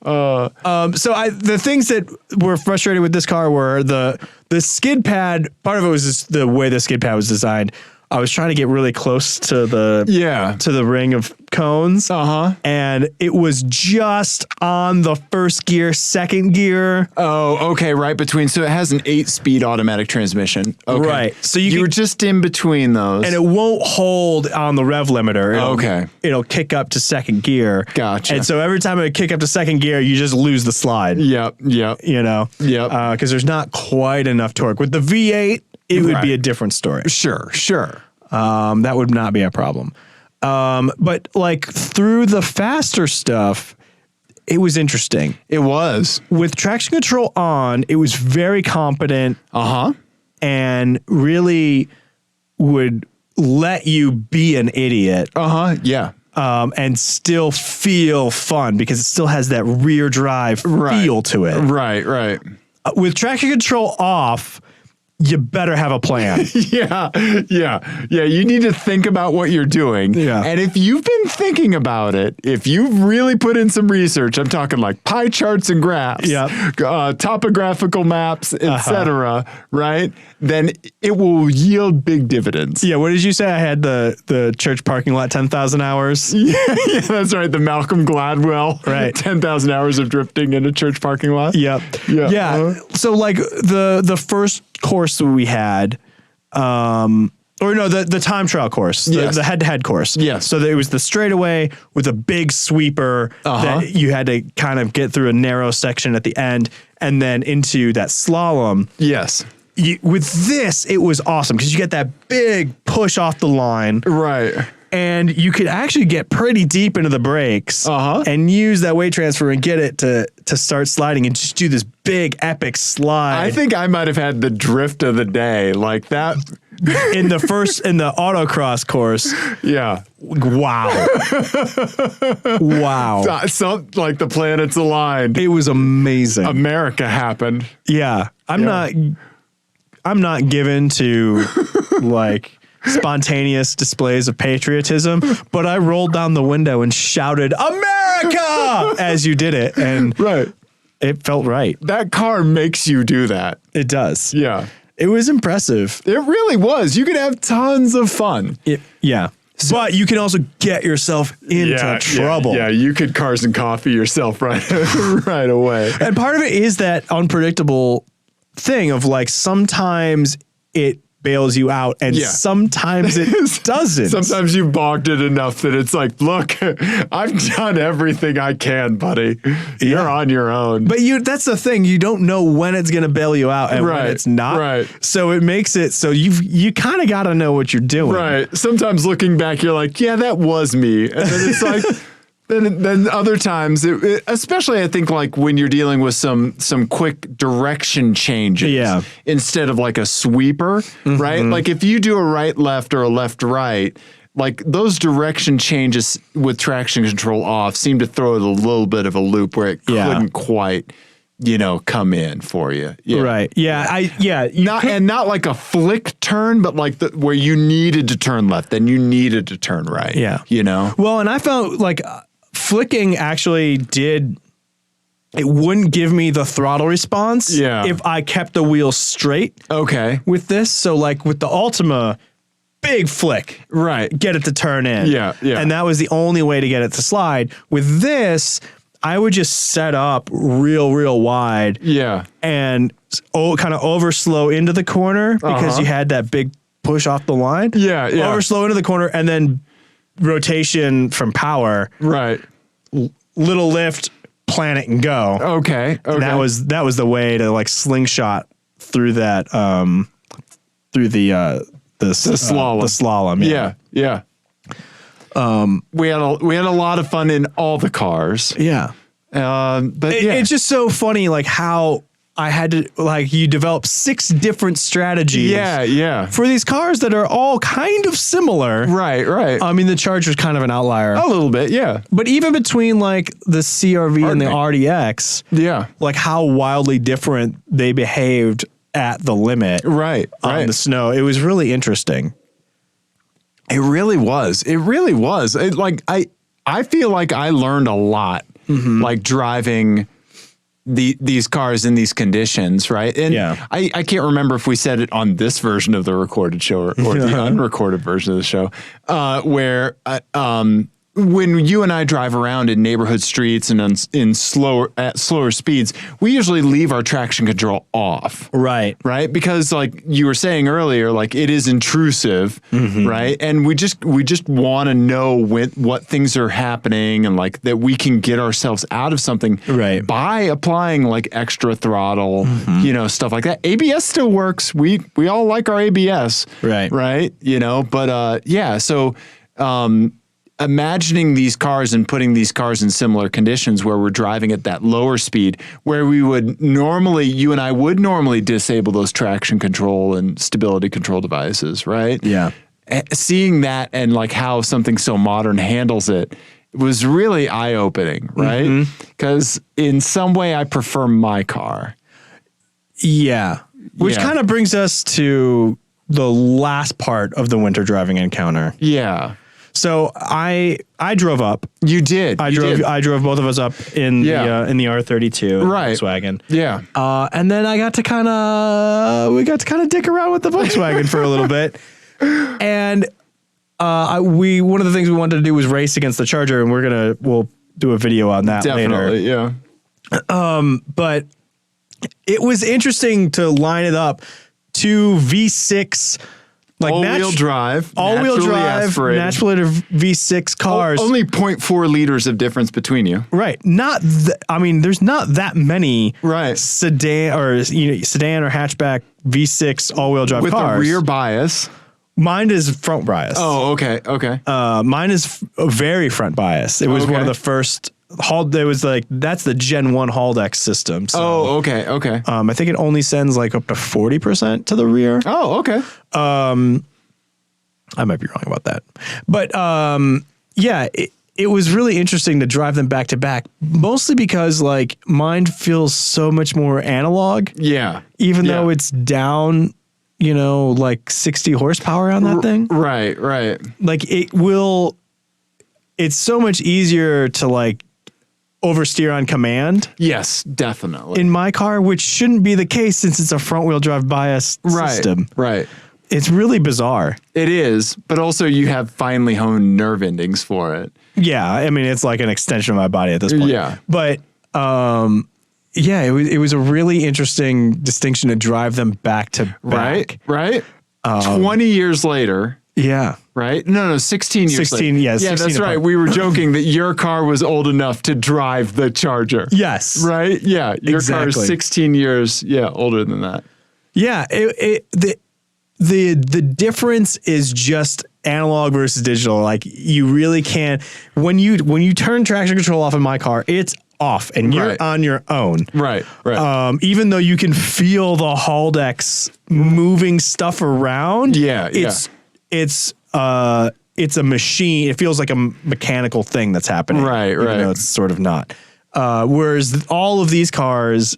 So the things that were frustrating with this car were the skid pad. Part of it was just the way the skid pad was designed. I was trying to get really close to the ring of cones. And it was just on the first gear, second gear. Oh, okay. Right between. So it has an 8-speed automatic transmission. Okay. Right. So you were just in between those. And it won't hold on the rev limiter. It'll kick up to second gear. Gotcha. And so every time it would kick up to second gear, you just lose the slide. Yep. Because there's not quite enough torque. With the V8, it would be a different story. Sure. That would not be a problem. But like through the faster stuff, it was interesting. It was. With traction control on, it was very competent. And really would let you be an idiot. Yeah. And still feel fun because it still has that rear drive feel to it. Right. With traction control off, you better have a plan. Yeah. You need to think about what you're doing. Yeah. And if you've been thinking about it, if you've really put in some research, I'm talking like pie charts and graphs, topographical maps, etc., right? Then it will yield big dividends. Yeah. What did you say? I had the church parking lot 10,000 hours. Yeah, that's right. The Malcolm Gladwell. Right. 10,000 hours of drifting in a church parking lot. Yep. Yeah. So like the first course that we had, the time trial course, the head-to-head course. Yes. So that it was the straightaway with a big sweeper that you had to kind of get through a narrow section at the end and then into that slalom. Yes. With this, it was awesome because you get that big push off the line. Right. And you could actually get pretty deep into the brakes and use that weight transfer and get it to start sliding and just do this big epic slide. I think I might have had the drift of the day. Like that in the autocross course. Yeah. Wow. Wow. So, like the planets aligned. It was amazing. America happened. Yeah. I'm not given to like spontaneous displays of patriotism, but I rolled down the window and shouted America as you did it. And it felt right. That car makes you do that. It does. Yeah. It was impressive. It really was. You could have tons of fun. But you can also get yourself into trouble. Yeah, you could Cars and Coffee yourself right away. And part of it is that unpredictable thing of like sometimes it bails you out and sometimes it doesn't. Sometimes you bogged it enough that it's like, look, I've done everything I can, buddy. You're on your own. But that's the thing. You don't know when it's going to bail you out and when it's not. Right. So it makes it so you kind of got to know what you're doing. Right. Sometimes looking back, you're like, yeah, that was me. And then it's like, then other times, especially I think like when you're dealing with some quick direction changes instead of like a sweeper, right? Like if you do a right, left or a left, right, like those direction changes with traction control off seem to throw it a little bit of a loop where it couldn't quite, come in for you. Yeah. Right. Yeah. Not like a flick turn, but like where you needed to turn left, then you needed to turn right. Yeah. Well, and I felt like flicking actually it wouldn't give me the throttle response if I kept the wheel straight. Okay. With this. So like with the Altima, big flick. Right. Get it to turn in. Yeah. And that was the only way to get it to slide. With this, I would just set up real wide. Yeah. And kind of overslow into the corner because you had that big push off the line. Yeah. Overslow into the corner and then rotation from power. Right. Little lift, plan it and go. Okay. And that was the way to like slingshot through that through the slalom. The slalom. Yeah. We had a lot of fun in all the cars. Yeah. But it's just so funny like how I had to you develop 6 different strategies. Yeah. For these cars that are all kind of similar. Right. I mean, the Charger's kind of an outlier. A little bit, yeah. But even between like the CRV and the RDX, like how wildly different they behaved at the limit. Right. On the snow. It was really interesting. It really was. I feel like I learned a lot like driving these cars in these conditions, right? And I can't remember if we said it on this version of the recorded show or the unrecorded version of the show, where when you and I drive around in neighborhood streets and at slower speeds, we usually leave our traction control off. Right. Because like you were saying earlier, like it is intrusive, right? And we just want to know what things are happening and like that we can get ourselves out of something by applying like extra throttle, stuff like that. ABS still works. We all like our ABS. Right. But so imagining these cars and putting these cars in similar conditions where we're driving at that lower speed, where you and I would normally disable those traction control and stability control devices, right? Yeah. Seeing that and like how something so modern handles it was really eye-opening, right? Because in some way I prefer my car. Yeah. Which kind of brings us to the last part of the winter driving encounter. Yeah. So I drove up. You did. I drove both of us up in the R32 Volkswagen. Yeah. And then we got to kind of dick around with the Volkswagen for a little bit. And one of the things we wanted to do was race against the Charger, and we'll do a video on that later. Yeah. But it was interesting to line it up. 2 V6 all-wheel drive, naturally aspirated V6 cars. Only 0.4 liters of difference between you. Right. There's not that many sedan or hatchback V6 all-wheel drive cars. With a rear bias. Mine is front bias. Oh, okay. Mine is a very front bias. It was one of the first There was like, that's the Gen 1 Haldex system. So, okay. I think it only sends like up to 40% to the rear. Oh, okay. I might be wrong about that. But yeah, it was really interesting to drive them back to back, mostly because like mine feels so much more analog. Yeah. Even though it's down, you know, like 60 horsepower on that thing. Right. Like it's so much easier to like oversteer on command. Yes, definitely. In my car, which shouldn't be the case since it's a front wheel drive bias system. Right. It's really bizarre. It is, but also you have finely honed nerve endings for it. Yeah, I mean, it's like an extension of my body at this point. Yeah. But yeah, it was a really interesting distinction to drive them back to back. Right. 20 years later. Yeah. Right? No, 16 years 16, later. yes. Yeah, 16 that's right. We were joking that your car was old enough to drive the Charger. Yes. Right? Yeah. Your car is 16 years, older than that. Yeah. The difference is just analog versus digital. Like you really can't, when you turn traction control off in my car, it's off and you're on your own. Right. Even though you can feel the Haldex moving stuff around. It's a machine. It feels like a mechanical thing that's happening. Right. Even though it's sort of not. Whereas all of these cars,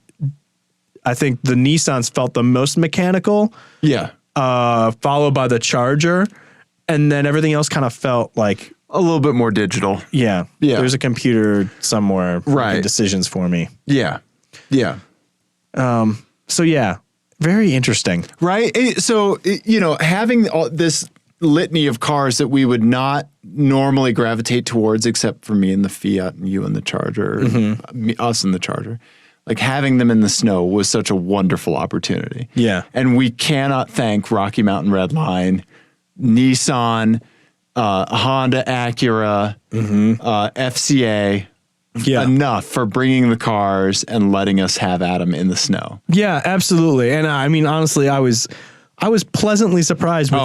I think the Nissans felt the most mechanical. Yeah. Followed by the Charger, and then everything else kind of felt like a little bit more digital. Yeah. There's a computer somewhere making decisions for me. Yeah. So yeah, very interesting. Right. So having this litany of cars that we would not normally gravitate towards, except for me and the Fiat, and you and the Charger, and us and the Charger. Like having them in the snow was such a wonderful opportunity. Yeah. And we cannot thank Rocky Mountain Redline, Nissan, Honda, Acura, FCA enough for bringing the cars and letting us have Adam in the snow. Yeah, absolutely. And I mean, honestly, I was pleasantly surprised with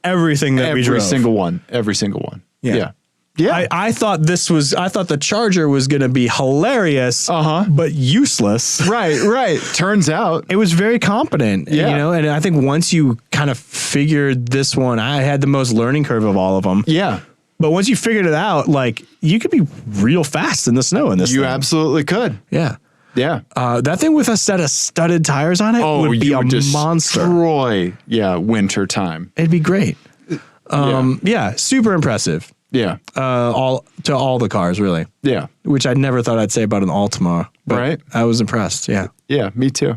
everything that we drove. Every single one. Yeah. I thought the Charger was going to be hilarious, but useless. Right. Turns out it was very competent, and I think once you kind of figured this one, I had the most learning curve of all of them. Yeah. But once you figured it out, like you could be real fast in the snow in this thing. You absolutely could. Yeah. Yeah. That thing with a set of studded tires on it would be a monster. Destroy, winter time. It'd be great. Super impressive. Yeah. All the cars, really. Yeah. Which I never thought I'd say about an Altima. But right. I was impressed. Yeah. Yeah, me too.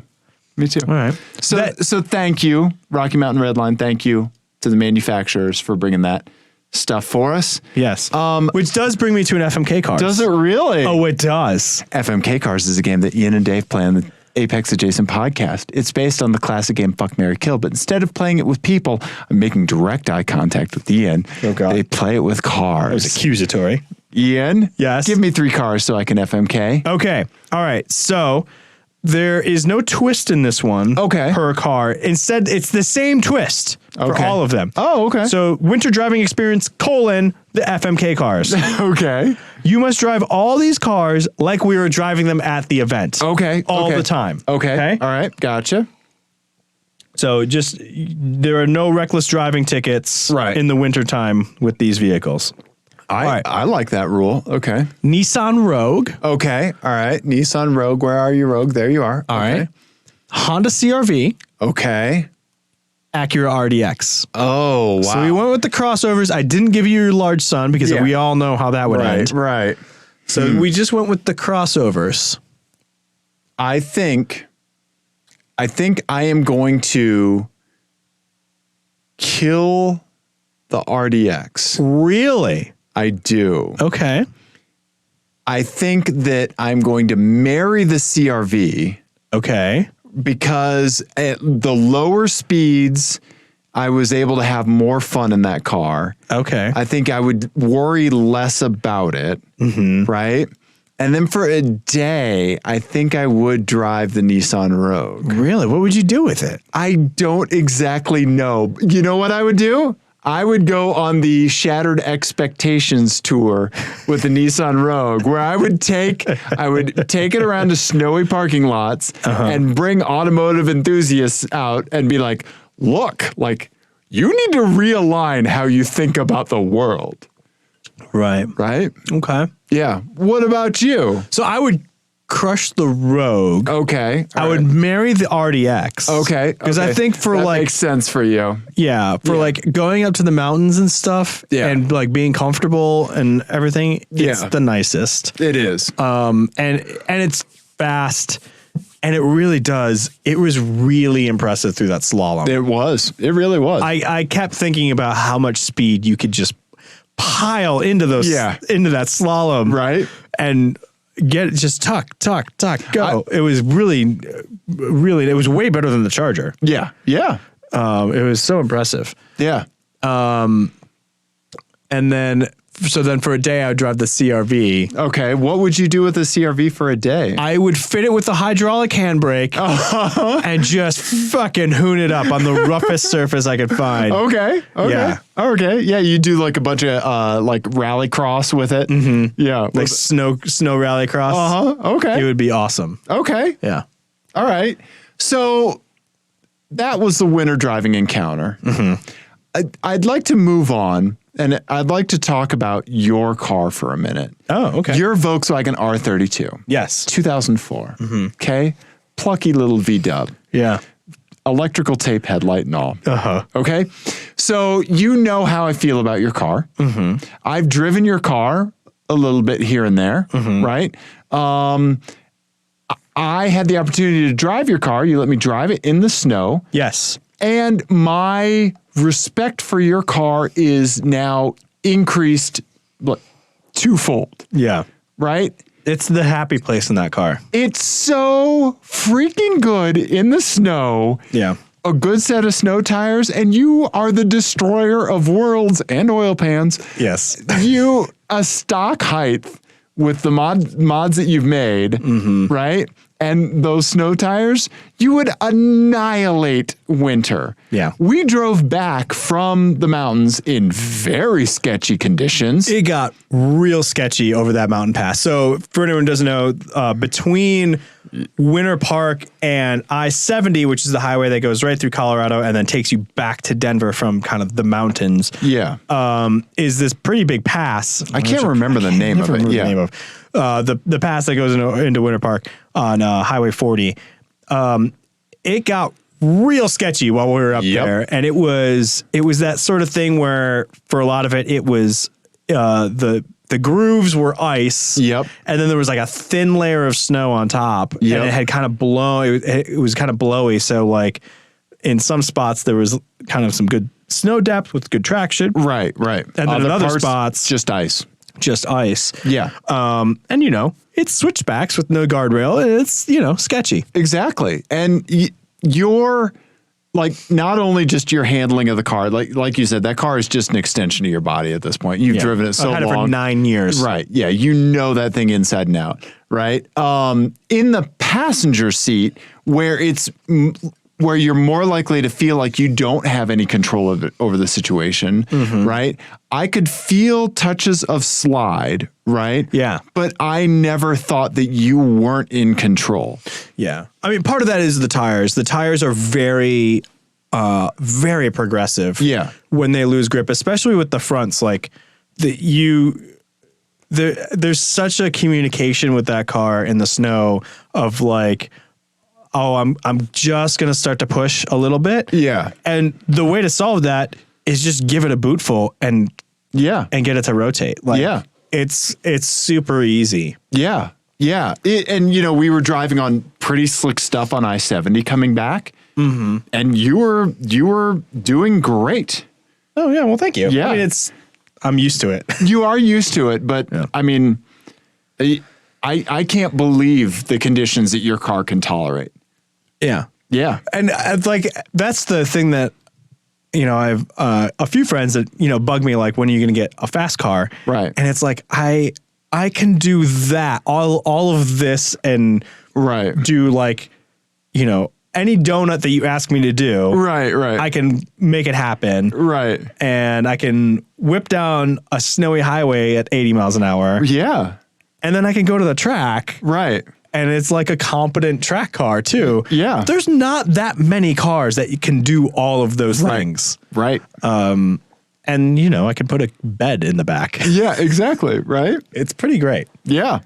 All right. So thank you, Rocky Mountain Redline. Thank you to the manufacturers for bringing that stuff for us. Yes. Which does bring me to an FMK Cars. Does it really? Oh, it does. FMK Cars is a game that Ian and Dave play on the Apex Adjacent podcast. It's based on the classic game Fuck, Marry, Kill, but instead of playing it with people, I'm making direct eye contact with Ian. Oh, God. They play it with cars. That was accusatory. Ian? Yes? Give me 3 cars so I can FMK. Okay. All right. So there is no twist in this one per car. Instead, it's the same twist for all of them. Oh, okay. So winter driving experience, the FMK Cars. Okay. You must drive all these cars like we were driving them at the event. Okay. All the time. Okay. All right. Gotcha. So there are no reckless driving tickets in the wintertime with these vehicles. I like that rule. Okay. Nissan Rogue. Okay. All right. Nissan Rogue. Where are you, Rogue? There you are. All right. Honda CR-V. Okay. Acura RDX. Oh, wow. So we went with the crossovers. I didn't give you your large son because we all know how that would end. Right. So we just went with the crossovers. I think I am going to kill the RDX. Really? I do. Okay. I think that I'm going to marry the CR-V. Okay. Because at the lower speeds, I was able to have more fun in that car. Okay. I think I would worry less about it. Right? And then for a day, I think I would drive the Nissan Rogue. Really? What would you do with it? I don't exactly know. You know what I would do? I would go on the Shattered Expectations tour with the Nissan Rogue, where I would take it around to snowy parking lots and bring automotive enthusiasts out and be like, look, like, you need to realign how you think about the world. Right. Right? Okay. Yeah. What about you? So I would crush the Rogue. Okay. I would marry the RDX. Okay. Because I think for that like makes sense for you. Yeah, for like going up to the mountains and stuff and like being comfortable and everything, it's the nicest. It is. And it's fast. And it really does. It was really impressive through that slalom. It was. It really was. I kept thinking about how much speed you could just pile into those into that slalom. Right. And get just tuck, go. It was really, it was way better than the Charger. Yeah. Yeah. It was so impressive. Yeah. And then for a day, I would drive the CRV. Okay. What would you do with the CRV for a day? I would fit it with the hydraulic handbrake and just fucking hoon it up on the roughest surface I could find. Okay. Yeah. Okay. Yeah. You do like a bunch of like rallycross with it. Mm-hmm. Yeah. Like snow rallycross. Okay. It would be awesome. Okay. Yeah. All right. So that was the winter driving encounter. Mm-hmm. I'd like to move on. And I'd like to talk about your car for a minute. Oh, okay. Your Volkswagen R32. Yes. 2004. Mm-hmm. Okay. Plucky little V-dub. Yeah. Electrical tape headlight and all. Uh-huh. Okay. So you know how I feel about your car. Mm-hmm. I've driven your car a little bit here and there. Mm-hmm. Right. I had the opportunity to drive your car. You let me drive it in the snow. Yes. And my respect for your car is now increased twofold. Yeah. Right? It's the happy place in that car. It's so freaking good in the snow. Yeah. A good set of snow tires, and you are the destroyer of worlds and oil pans. Yes. You, a stock height with the mods that you've made, right? And those snow tires, you would annihilate winter. Yeah. We drove back from the mountains in very sketchy conditions. It got real sketchy over that mountain pass. So for anyone who doesn't know, between Winter Park and I-70, which is the highway that goes right through Colorado and then takes you back to Denver from kind of the mountains. Yeah. Is this pretty big pass. I can't remember the name of it. Yeah. The pass that goes into Winter Park on Highway 40. It got real sketchy while we were up there. And it was that sort of thing where for a lot of it was the grooves were ice. Yep. And then there was like a thin layer of snow on top. Yep. And it had kind of it was kind of blowy. So like in some spots there was kind of some good snow depth with good traction. Right. And then in other spots, just ice. Yeah. And it's switchbacks with no guardrail. It's, sketchy. Exactly. And you're like, not only just your handling of the car, like you said, that car is just an extension of your body at this point. You've driven it so long. I've had it for 9 years. Right. Yeah. You know that thing inside and out. Right. In the passenger seat where you're more likely to feel like you don't have any control over the situation, right? I could feel touches of slide, right? Yeah. But I never thought that you weren't in control. Yeah. I mean, part of that is the tires. The tires are very, very progressive. Yeah. When they lose grip, especially with the fronts, like there's such a communication with that car in the snow of like, oh, I'm just going to start to push a little bit. Yeah. And the way to solve that is just give it a bootful and get it to rotate. Like, it's super easy. Yeah. Yeah. We were driving on pretty slick stuff on I-70 coming back. Mm-hmm. And you were doing great. Oh yeah. Well, thank you. Yeah. I mean, I'm used to it. You are used to it, but I mean, I can't believe the conditions that your car can tolerate. Yeah. Yeah. And that's the thing that, I have a few friends that, bug me like, when are you going to get a fast car? Right. And it's like, I can do that, all of this and right. do like, any donut that you ask me to do, right, I can make it happen. Right. And I can whip down a snowy highway at 80 miles an hour. Yeah. And then I can go to the track. Right. And it's like a competent track car too. Yeah. There's not that many cars that you can do all of those things. Right. And you know, I can put a bed in the back. Yeah, exactly. Right. It's pretty great. Yeah.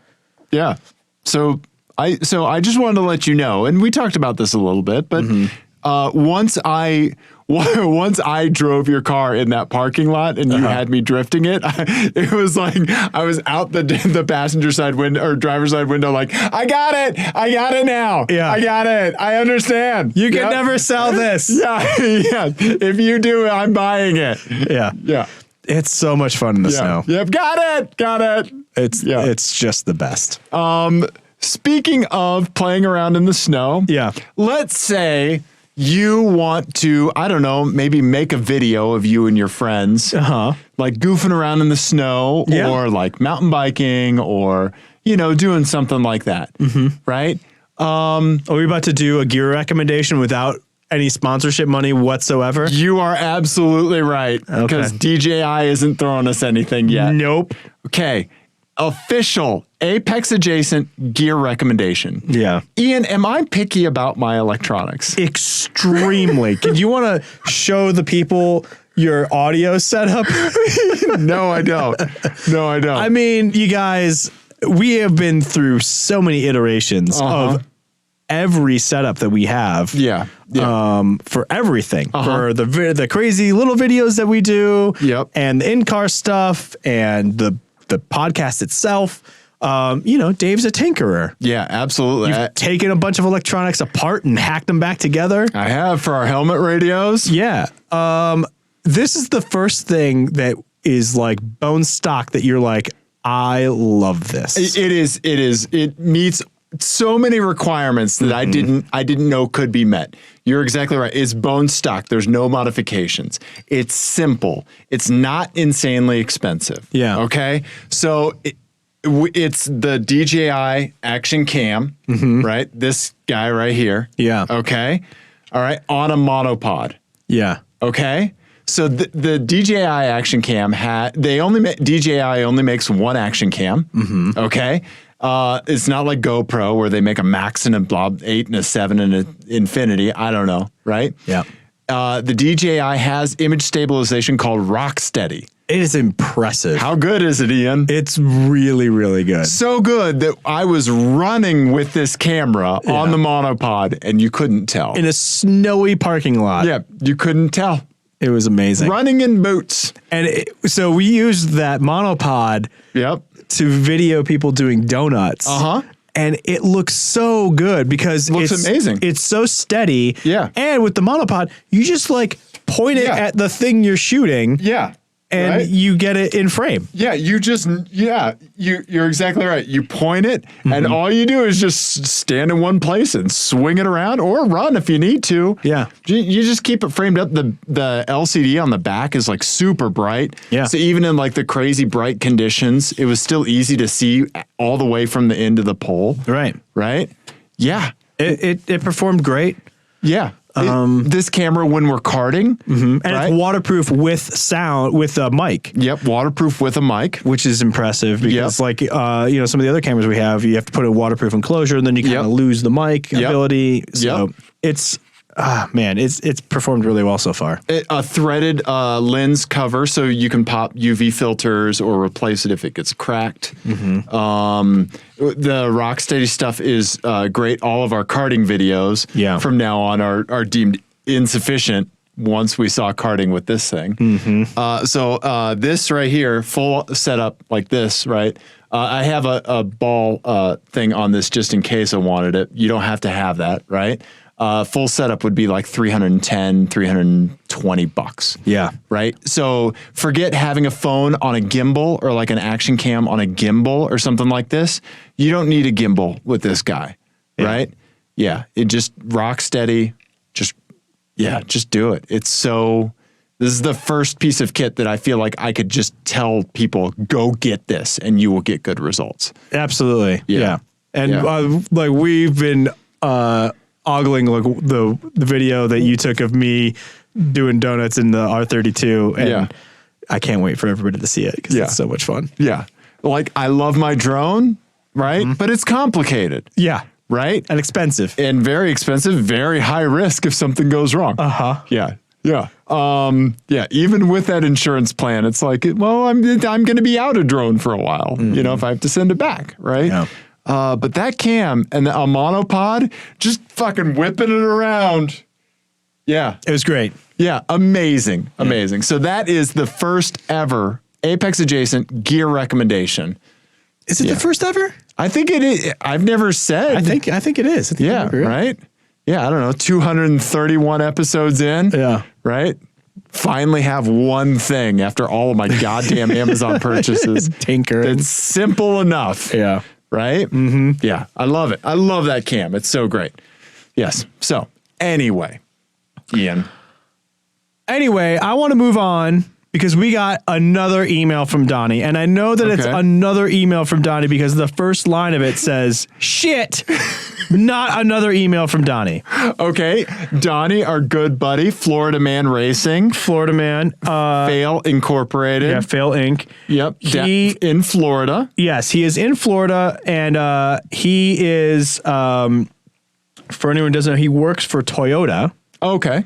Yeah. So I just wanted to let you know, and we talked about this a little bit, but once I drove your car in that parking lot and you had me drifting it, it was like I was out the passenger side window or driver's side window, like, I got it now. Yeah. I got it. I understand. You can never sell this. Yeah. Yeah. If you do, I'm buying it. Yeah. Yeah. It's so much fun in the snow. Yep. Got it. It's just the best. Speaking of playing around in the snow, let's say you want to, I don't know, maybe make a video of you and your friends, like goofing around in the snow or like mountain biking or, you know, doing something like that. Right? Are we about to do a gear recommendation without any sponsorship money whatsoever? You are absolutely right. Because DJI isn't throwing us anything yet. Nope. Okay. Official Apex adjacent gear recommendation. Yeah. Ian, am I picky about my electronics? Extremely. Do you want to show the people your audio setup? No, I don't. I mean, you guys, we have been through so many iterations of every setup that we have. Yeah. For everything. For the crazy little videos that we do. Yep. And the in-car stuff and the podcast itself. You know, Dave's a tinkerer. Yeah, absolutely. You've taken a bunch of electronics apart and hacked them back together. I have for our helmet radios. Yeah. This is the first thing that is like bone stock that you're like, I love this. It is. It meets so many requirements that I didn't know could be met. You're exactly right. It's bone stock. There's no modifications. It's simple. It's not insanely expensive. Yeah. Okay. So it's the DJI Action Cam, right? This guy right here. Yeah. Okay. All right. On a monopod. Yeah. Okay. So the DJI Action Cam DJI only makes one Action Cam. Okay. It's not like GoPro where they make a Max and a Blob 8 and a 7 and an Infinity. I don't know, right? Yeah. The DJI has image stabilization called Rocksteady. It is impressive. How good is it, Ian? It's really, really good. So good that I was running with this camera on the monopod and you couldn't tell. In a snowy parking lot. Yeah, you couldn't tell. It was amazing. Running in boots. And so we used that monopod to video people doing donuts. And it looks so good because it's amazing. It's so steady. Yeah. And with the monopod, you just like point it at the thing you're shooting. Yeah. And you get it in frame. Yeah, you're exactly right. You point it, and all you do is just stand in one place and swing it around, or run if you need to. Yeah, you just keep it framed up. The LCD on the back is like super bright. Yeah. So even in like the crazy bright conditions, it was still easy to see all the way from the end of the pole. Right. Right. Yeah. It performed great. Yeah. This camera when we're karting, and it's waterproof with sound with a mic. Yep, waterproof with a mic, which is impressive because, like, you know, some of the other cameras we have, you have to put a waterproof enclosure, and then you kind of lose the mic ability. So it's. Man, it's performed really well so far. A threaded lens cover, so you can pop UV filters or replace it if it gets cracked. The Rocksteady stuff is great. All of our karting videos from now on are deemed insufficient once we saw karting with this thing. So this right here, full setup like this, right? I have a ball thing on this just in case I wanted it. You don't have to have that, right? Full setup would be like $310, $320. Yeah. Right. So forget having a phone on a gimbal or like an action cam on a gimbal or something like this. You don't need a gimbal with this guy. Yeah. Right. Yeah. It just rock steady. Just do it. This is the first piece of kit that I feel like I could just tell people, go get this and you will get good results. Absolutely. Yeah. And Yeah. like we've been, ogling like the video that you took of me doing donuts in the R32, and I can't wait for everybody to see it because it's so much fun. Yeah. Like, I love my drone, right? But it's complicated. Yeah. Right? And expensive. And very expensive, very high risk if something goes wrong. Uh-huh. Yeah. Yeah. Even with that insurance plan, it's like, well, I'm going to be out of drone for a while, you know, if I have to send it back, right? Yeah. But that cam and a monopod, just fucking whipping it around. Yeah. It was great. Yeah. Amazing. Amazing. So that is the first ever Apex adjacent gear recommendation. Is it the first ever? I think it is. I've never said. I think it is. Yeah. Right. Yeah. I don't know. 231 episodes in. Yeah. Right. Finally have one thing after all of my goddamn Amazon purchases. Tinker. It's simple enough. Yeah. Right. Mm-hmm. Yeah. I love it. I love that cam. It's so great. Yes. So anyway, Ian. Anyway, I want to move on because we got another email from Donnie. And I know that it's another email from Donnie because the first line of it says, shit, not another email from Donnie. Okay. Donnie, our good buddy, Florida Man Racing. Florida Man. Fail Incorporated. Yeah, Fail Inc. Yep. He in Florida. Yes, he is in Florida. And he is, for anyone who doesn't know, he works for Toyota. Okay.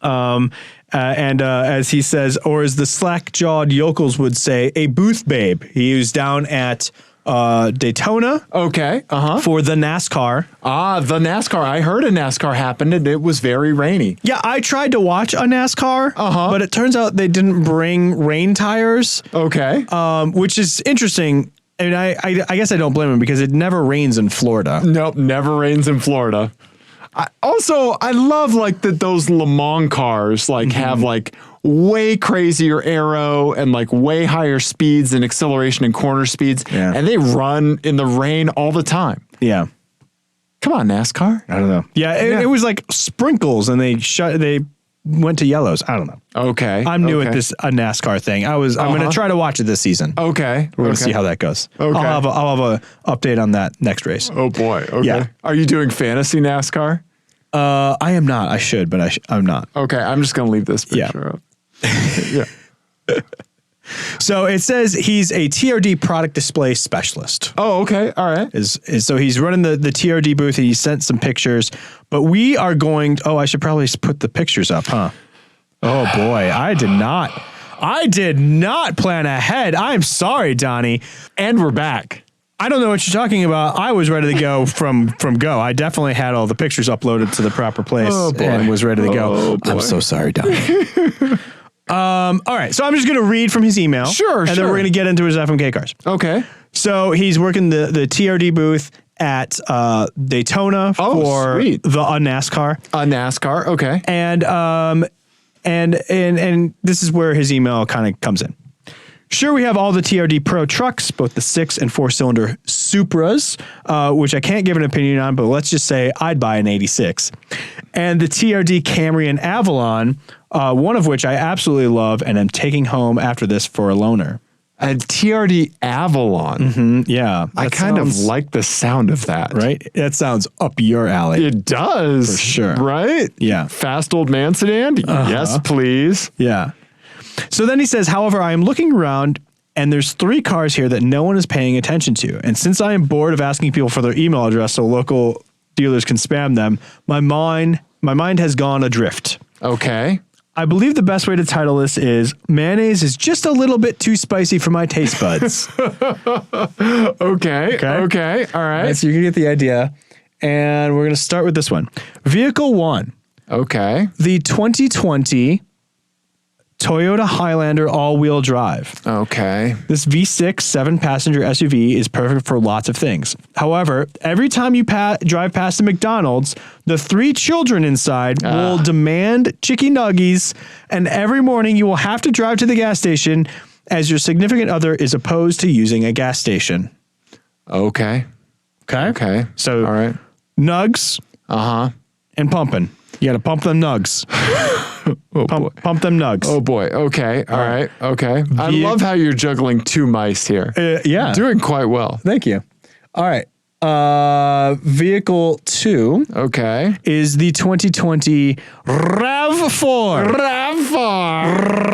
And as he says, or as the slack-jawed yokels would say, a booth babe. He was down at Daytona. Okay. For the NASCAR. The NASCAR. I heard a NASCAR happened and it was very rainy. Yeah, I tried to watch a NASCAR, but it turns out they didn't bring rain tires. Okay. Which is interesting. And I guess I don't blame him because it never rains in Florida. Nope, never rains in Florida. I love like that those Le Mans cars like have like way crazier aero and like way higher speeds and acceleration and corner speeds. Yeah. And they run in the rain all the time. Yeah. Come on, NASCAR. I don't know. Yeah, it was like sprinkles and they went to yellows. I don't know. Okay. I'm new at this a NASCAR thing. I'm going to try to watch it this season. Okay. We're going to see how that goes. Okay. I'll have a update on that next race. Oh boy. Okay. Yeah. Are you doing fantasy NASCAR? I am not. I should, but I'm not. Okay. I'm just going to leave this picture up. Yeah. So it says he's a TRD product display specialist. Oh, okay. All right. So he's running the TRD booth and he sent some pictures, but we are going, I should probably put the pictures up, huh? Oh boy. I did not plan ahead. I'm sorry, Donnie. And we're back. I don't know what you're talking about. I was ready to go from go. I definitely had all the pictures uploaded to the proper place and was ready to go. I'm so sorry, Donnie. All right. So I'm just going to read from his email. Sure. And then we're going to get into his FMK cars. Okay. So he's working the TRD booth at Daytona for the NASCAR. NASCAR. Okay. And this is where his email kind of comes in. Sure, we have all the TRD Pro trucks, both the 6 and 4-cylinder Supras, which I can't give an opinion on, but let's just say I'd buy an 86. And the TRD Camry and Avalon, one of which I absolutely love and am taking home after this for a loaner. A TRD Avalon. Mm-hmm, yeah. I kind of like the sound of that. Right? That sounds up your alley. It does. For sure. Right? Yeah. Fast old man sedan? Yes, please. Yeah. So then he says, however, I am looking around and there's 3 cars here that no one is paying attention to. And since I am bored of asking people for their email address so local dealers can spam them, my mind has gone adrift. Okay. I believe the best way to title this is mayonnaise is just a little bit too spicy for my taste buds. Okay. All right. So you can get the idea. And we're going to start with this one. Vehicle 1. Okay. The 2020 Toyota Highlander all-wheel drive. Okay. This V6 7-passenger SUV is perfect for lots of things. However, every time you drive past a McDonald's, the 3 children inside will demand chicken nuggies, and every morning you will have to drive to the gas station as your significant other is opposed to using a gas station. Okay. So, all right. Nugs. And pumping. You got to pump them nugs. Pump them nugs. Oh boy. Okay. All right. Okay. I love how you're juggling 2 mice here. Yeah. Doing quite well. Thank you. All right. Vehicle 2. Okay. Is the 2020 RAV4. RAV4.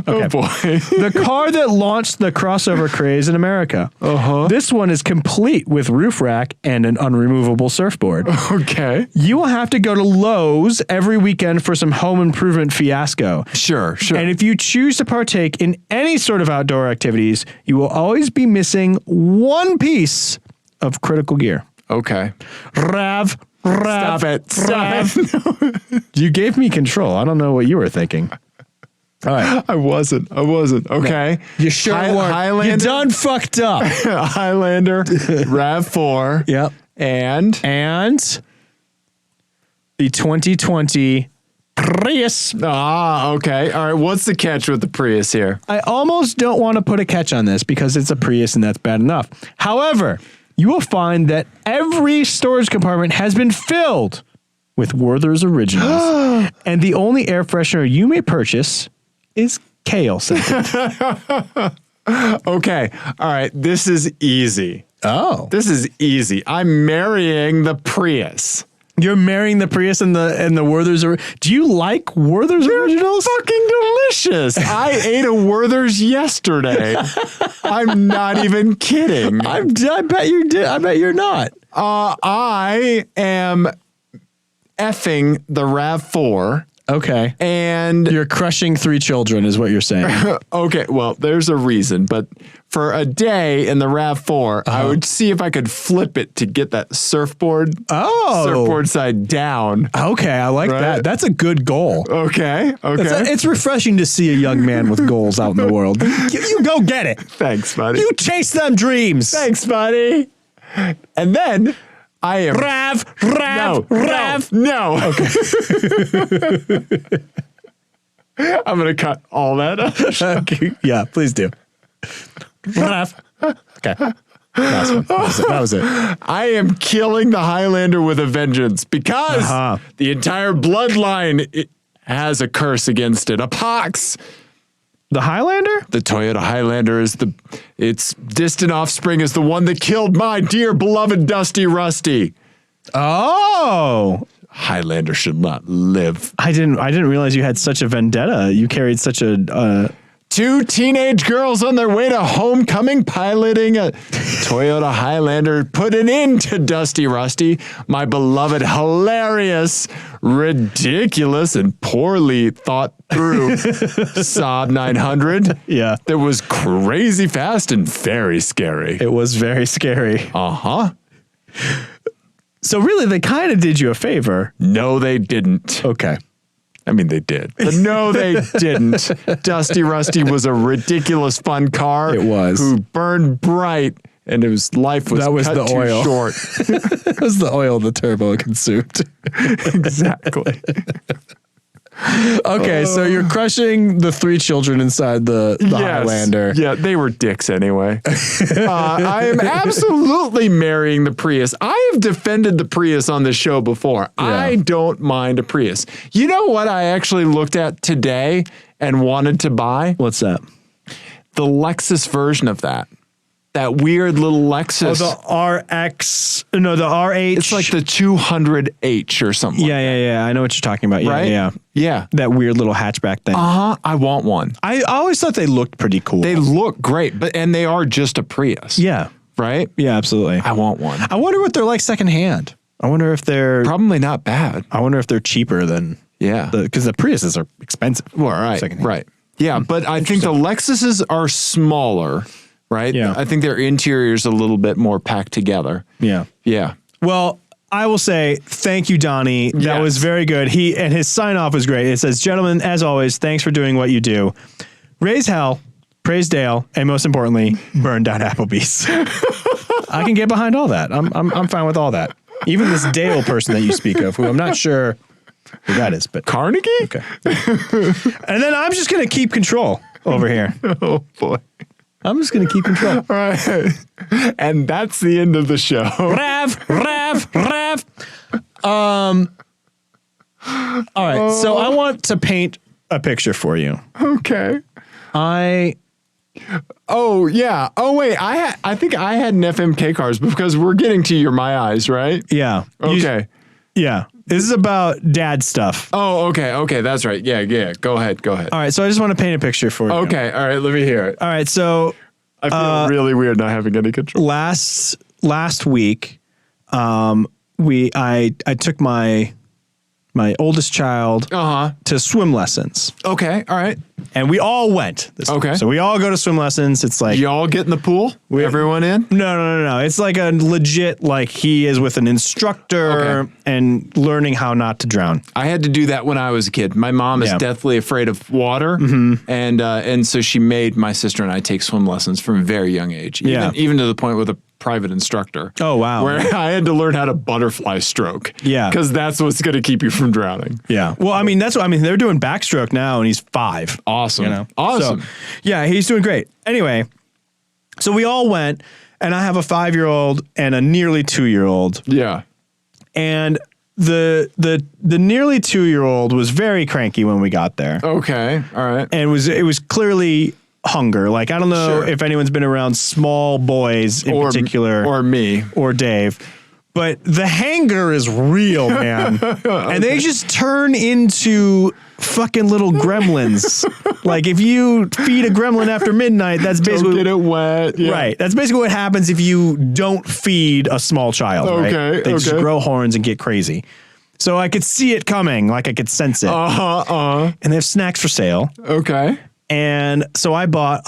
Okay. Oh boy. The car that launched the crossover craze in America. This one is complete with roof rack and an unremovable surfboard. Okay. You will have to go to Lowe's every weekend for some home improvement fiasco. Sure. And if you choose to partake in any sort of outdoor activities, you will always be missing one piece of critical gear. Okay. Stop it. You gave me control. I don't know what you were thinking. All right. I wasn't. Okay. You sure weren't. Highlander. You done fucked up. Highlander, RAV4. Yep. And the 2020 Prius. Okay. All right. What's the catch with the Prius here? I almost don't want to put a catch on this because it's a Prius and that's bad enough. However, you will find that every storage compartment has been filled with Werther's Originals. And the only air freshener you may purchase is kale scented. Okay. All right. This is easy. Oh. This is easy. I'm marrying the Prius. You're marrying the Prius and the Werther's. Do you like Werther's Originals? Fucking delicious. I ate a Werther's yesterday. I'm not even kidding. I bet you did. I bet you're not. I am effing the RAV4. Okay. And you're crushing 3 children is what you're saying. Okay. Well, there's a reason, but for a day in the RAV4, I would see if I could flip it to get that surfboard side down. Okay. I like that. That's a good goal. Okay. It's refreshing to see a young man with goals out in the world. You go get it. Thanks, buddy. You chase them dreams. Thanks, buddy. And then I am Rav. No. Okay. I'm gonna cut all that up. Okay. Yeah, please do. Rav. Okay. That was it. I am killing the Highlander with a vengeance because the entire bloodline has a curse against it. A pox. The Highlander? The Toyota Highlander is its distant offspring is the one that killed my dear beloved Dusty Rusty. Oh. Highlander should not live. I didn't realize you had such a vendetta. You carried such a 2 teenage girls on their way to homecoming piloting a Toyota Highlander put an end to Dusty Rusty, my beloved, hilarious, ridiculous, and poorly thought through Saab 900. Yeah. That was crazy fast and very scary. It was very scary. So really, they kind of did you a favor. No, they didn't. Okay. I mean, they did. But no, they didn't. Dusty Rusty was a ridiculous fun car. It was. Who burned bright, and his life was cut the too oil. short. It was the oil the turbo consumed. Exactly. Okay, so you're crushing the 3 children inside the Highlander. Yeah, they were dicks anyway. I am absolutely marrying the Prius. I have defended the Prius on this show before. Yeah. I don't mind a Prius. You know what I actually looked at today and wanted to buy? What's that? The Lexus version of that. That weird little Lexus. Oh, the RX. No, the RH. It's like the 200H or something. Yeah. I know what you're talking about. Yeah, right? Yeah. That weird little hatchback thing. I want one. I always thought they looked pretty cool. They look great, and they are just a Prius. Yeah. Right? Yeah, absolutely. I want one. I wonder what they're like secondhand. I wonder if they're probably not bad. I wonder if they're cheaper than because the Priuses are expensive. Well, right. Yeah, but I think the Lexuses are smaller. Right? Yeah. I think their interior's a little bit more packed together. Yeah. Yeah. Well, I will say thank you, Donnie. That was very good. And his sign off was great. It says, "Gentlemen, as always, thanks for doing what you do. Raise hell, praise Dale, and most importantly, burn down Applebee's." I can get behind all that. I'm fine with all that. Even this Dale person that you speak of, who I'm not sure who that is, but Carnegie? Okay. And then I'm just gonna keep control over here. Oh boy. I'm just going to keep control. All right. And that's the end of the show. Rav. All right. So I want to paint a picture for you. Okay. I Oh yeah. Oh wait, I think I had an FMK cars because we're getting to your My Eyes, right? Yeah. Okay. Yeah. This is about dad stuff. Oh, okay. Okay, that's right. Yeah, yeah. Go ahead. All right, so I just want to paint a picture for you. Okay. All right, let me hear it. All right, so I feel really weird not having any control. last week, I took my oldest child to swim lessons. Okay. All right. And we all went. Okay. So we all go to swim lessons. It's like y'all get in the pool? Everyone in? No. It's like a legit, like he is with an instructor and learning how not to drown. I had to do that when I was a kid. My mom is deathly afraid of water, and so she made my sister and I take swim lessons from a very young age. Even to the point with a private instructor. Oh wow! Where I had to learn how to butterfly stroke. Yeah, because that's what's going to keep you from drowning. Yeah. Well, I mean, they're doing backstroke now, and he's 5. Awesome. You know? Awesome. So, yeah, he's doing great. Anyway, so we all went, and I have a 5-year-old and a nearly 2-year-old. Yeah. And the nearly 2-year-old was very cranky when we got there. Okay. All right. And it was clearly hunger. Like, I don't know if anyone's been around small boys in particular. Or me. Or Dave. But the hanger is real, man. And they just turn into fucking little gremlins. Like, if you feed a gremlin after midnight, that's basically... Don't get it wet. Yeah. Right. That's basically what happens if you don't feed a small child, right? They just grow horns and get crazy. So I could see it coming. Like, I could sense it. And they have snacks for sale. Okay. And so I bought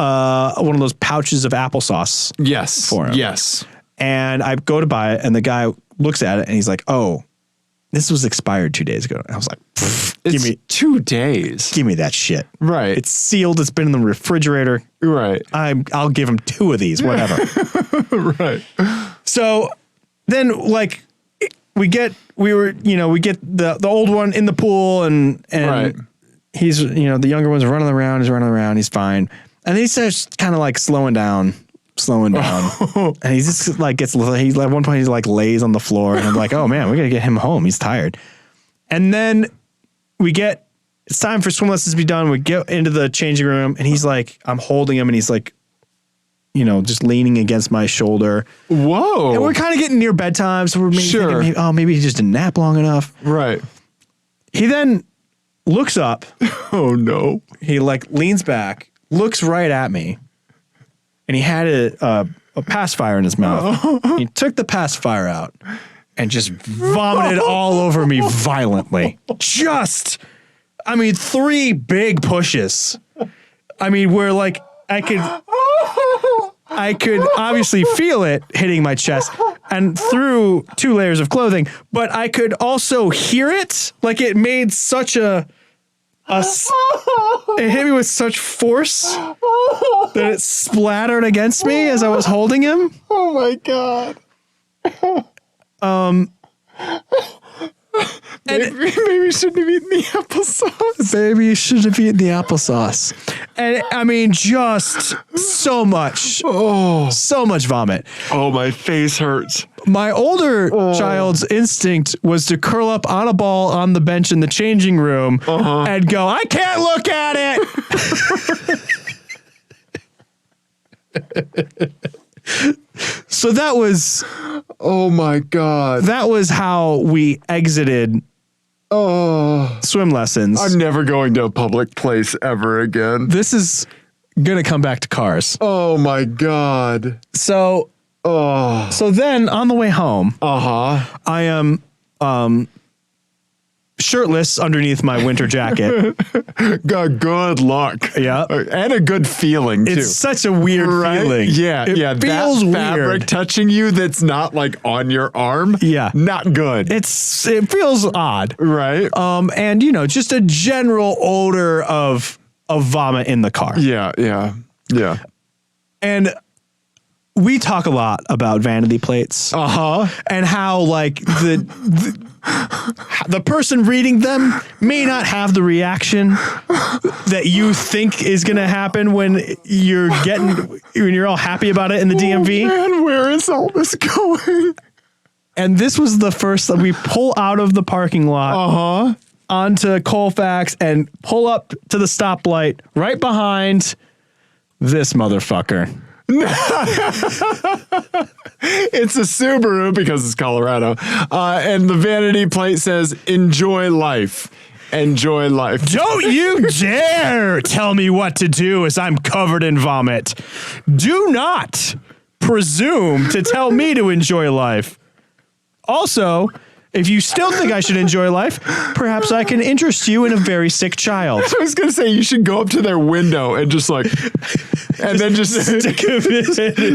one of those pouches of applesauce. Yes. For him. Yes. And I go to buy it, and the guy looks at it, and he's like, "Oh, this was expired 2 days ago." And I was like, "Give me 2 days. Give me that shit." Right. It's sealed. It's been in the refrigerator. Right. I'll give him 2 of these. Whatever. Right. So then, like, we get the old one in the pool, and he's the younger one's running around. He's fine, and then he starts kind of like slowing down. And he just like at one point he's like lays on the floor, and I'm like, oh man, we gotta get him home. He's tired. And then it's time for swim lessons to be done. We get into the changing room, and he's like, I'm holding him, and he's like, just leaning against my shoulder. Whoa. And we're kind of getting near bedtime, so we're thinking, maybe he just didn't nap long enough. Right. He then looks up. Oh no. He like leans back, looks right at me. And he had a pacifier in his mouth. He took the pacifier out and just vomited all over me violently. 3 big pushes. I mean, where like I could obviously feel it hitting my chest and through 2 layers of clothing, but I could also hear it. Like, it made such it hit me with such force that it splattered against me as I was holding him. Oh my God. Maybe you shouldn't have eaten the applesauce. Maybe you shouldn't have eaten the applesauce. And I mean, just so much vomit. Oh, my face hurts. My older child's instinct was to curl up on a ball on the bench in the changing room and go, I can't look at it. So that was... Oh, my God. That was how we exited swim lessons. I'm never going to a public place ever again. This is going to come back to cars. Oh, my God. So then on the way home, I am shirtless underneath my winter jacket. Good luck. Yeah. And a good feeling, too. It's such a weird feeling. Yeah. It feels that weird. Fabric touching you that's not like on your arm. Yeah. Not good. It feels odd. Right. And just a general odor of vomit in the car. Yeah. And we talk a lot about vanity plates. And how like the person reading them may not have the reaction that you think is going to happen when you're all happy about it in the DMV. Man, where is all this going? And this was the first that we pull out of the parking lot onto Colfax and pull up to the stoplight right behind this motherfucker. It's a Subaru because it's Colorado. And the vanity plate says, enjoy life. Enjoy life. Don't you dare tell me what to do as I'm covered in vomit. Do not presume to tell me to enjoy life. Also, if you still think I should enjoy life, perhaps I can interest you in a very sick child. I was going to say, you should go up to their window and just like, and then just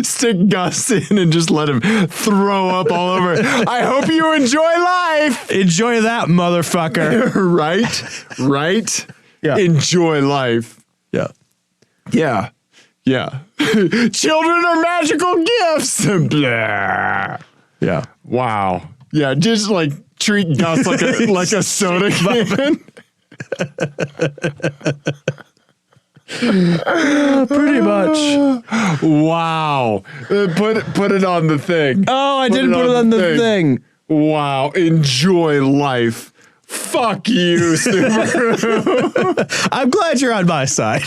stick Gus in and just let him throw up all over. I hope you enjoy life. Enjoy that, motherfucker. Right? Yeah. Enjoy life. Yeah. Yeah. Yeah. Children are magical gifts. Blah. Yeah. Wow. Yeah, just like treat Gus like a soda can. Pretty much. Wow. Put it on the thing. Oh, I didn't put it on the thing. Wow. Enjoy life. Fuck you, Subaru. I'm glad you're on my side.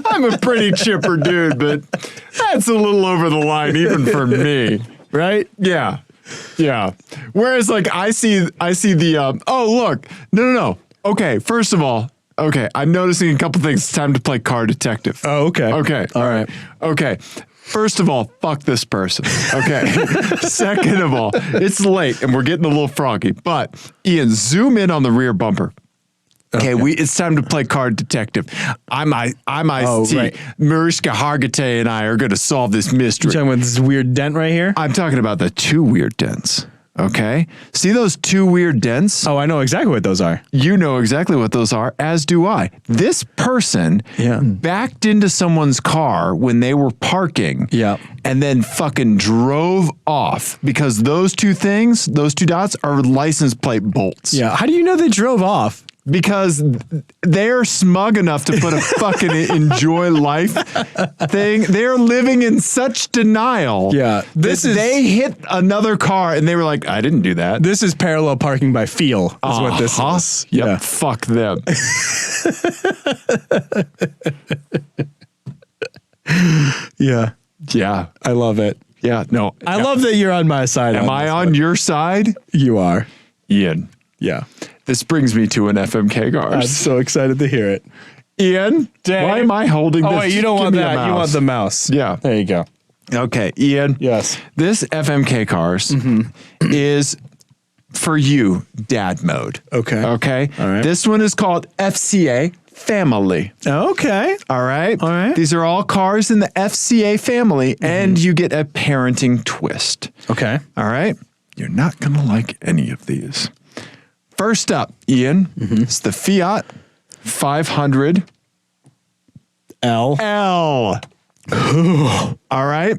I'm a pretty chipper dude, but that's a little over the line even for me. Right? Yeah. Yeah. Whereas like I see the oh look. No. Okay, first of all, okay, I'm noticing a couple things. It's time to play Car Detective. Oh, okay. Okay. All right. Okay. First of all, fuck this person. Okay. Second of all, it's late and we're getting a little froggy. But Ian, zoom in on the rear bumper. Okay, it's time to play Car Detective. I'm Ice-T. Right. Mariska Hargitay and I are going to solve this mystery. You're talking about this weird dent right here? I'm talking about the two weird dents. Okay? See those two weird dents? Oh, I know exactly what those are. You know exactly what those are, as do I. This person backed into someone's car when they were parking and then fucking drove off because those two dots are license plate bolts. Yeah. How do you know they drove off? Because they're smug enough to put a fucking enjoy life thing. They're living in such denial. Yeah. They hit another car and they were like, I didn't do that. This is parallel parking by feel is what this is. Yep. Yeah. Fuck them. Yeah. Yeah. I love it. Yeah. No. I love that you're on my side. Am I on your side? You are. Ian. Yeah. This brings me to an FMK Cars. I'm so excited to hear it. Ian, Dave. Why am I holding this? Oh, wait, you don't want that. You want the mouse. Yeah. There you go. Okay, Ian. Yes. This FMK Cars is for you, dad mode. Okay. Okay. All right. This one is called FCA Family. Okay. All right. All right. These are all cars in the FCA family, and you get a parenting twist. Okay. All right. You're not going to like any of these. First up, Ian, it's the Fiat 500 L. All right.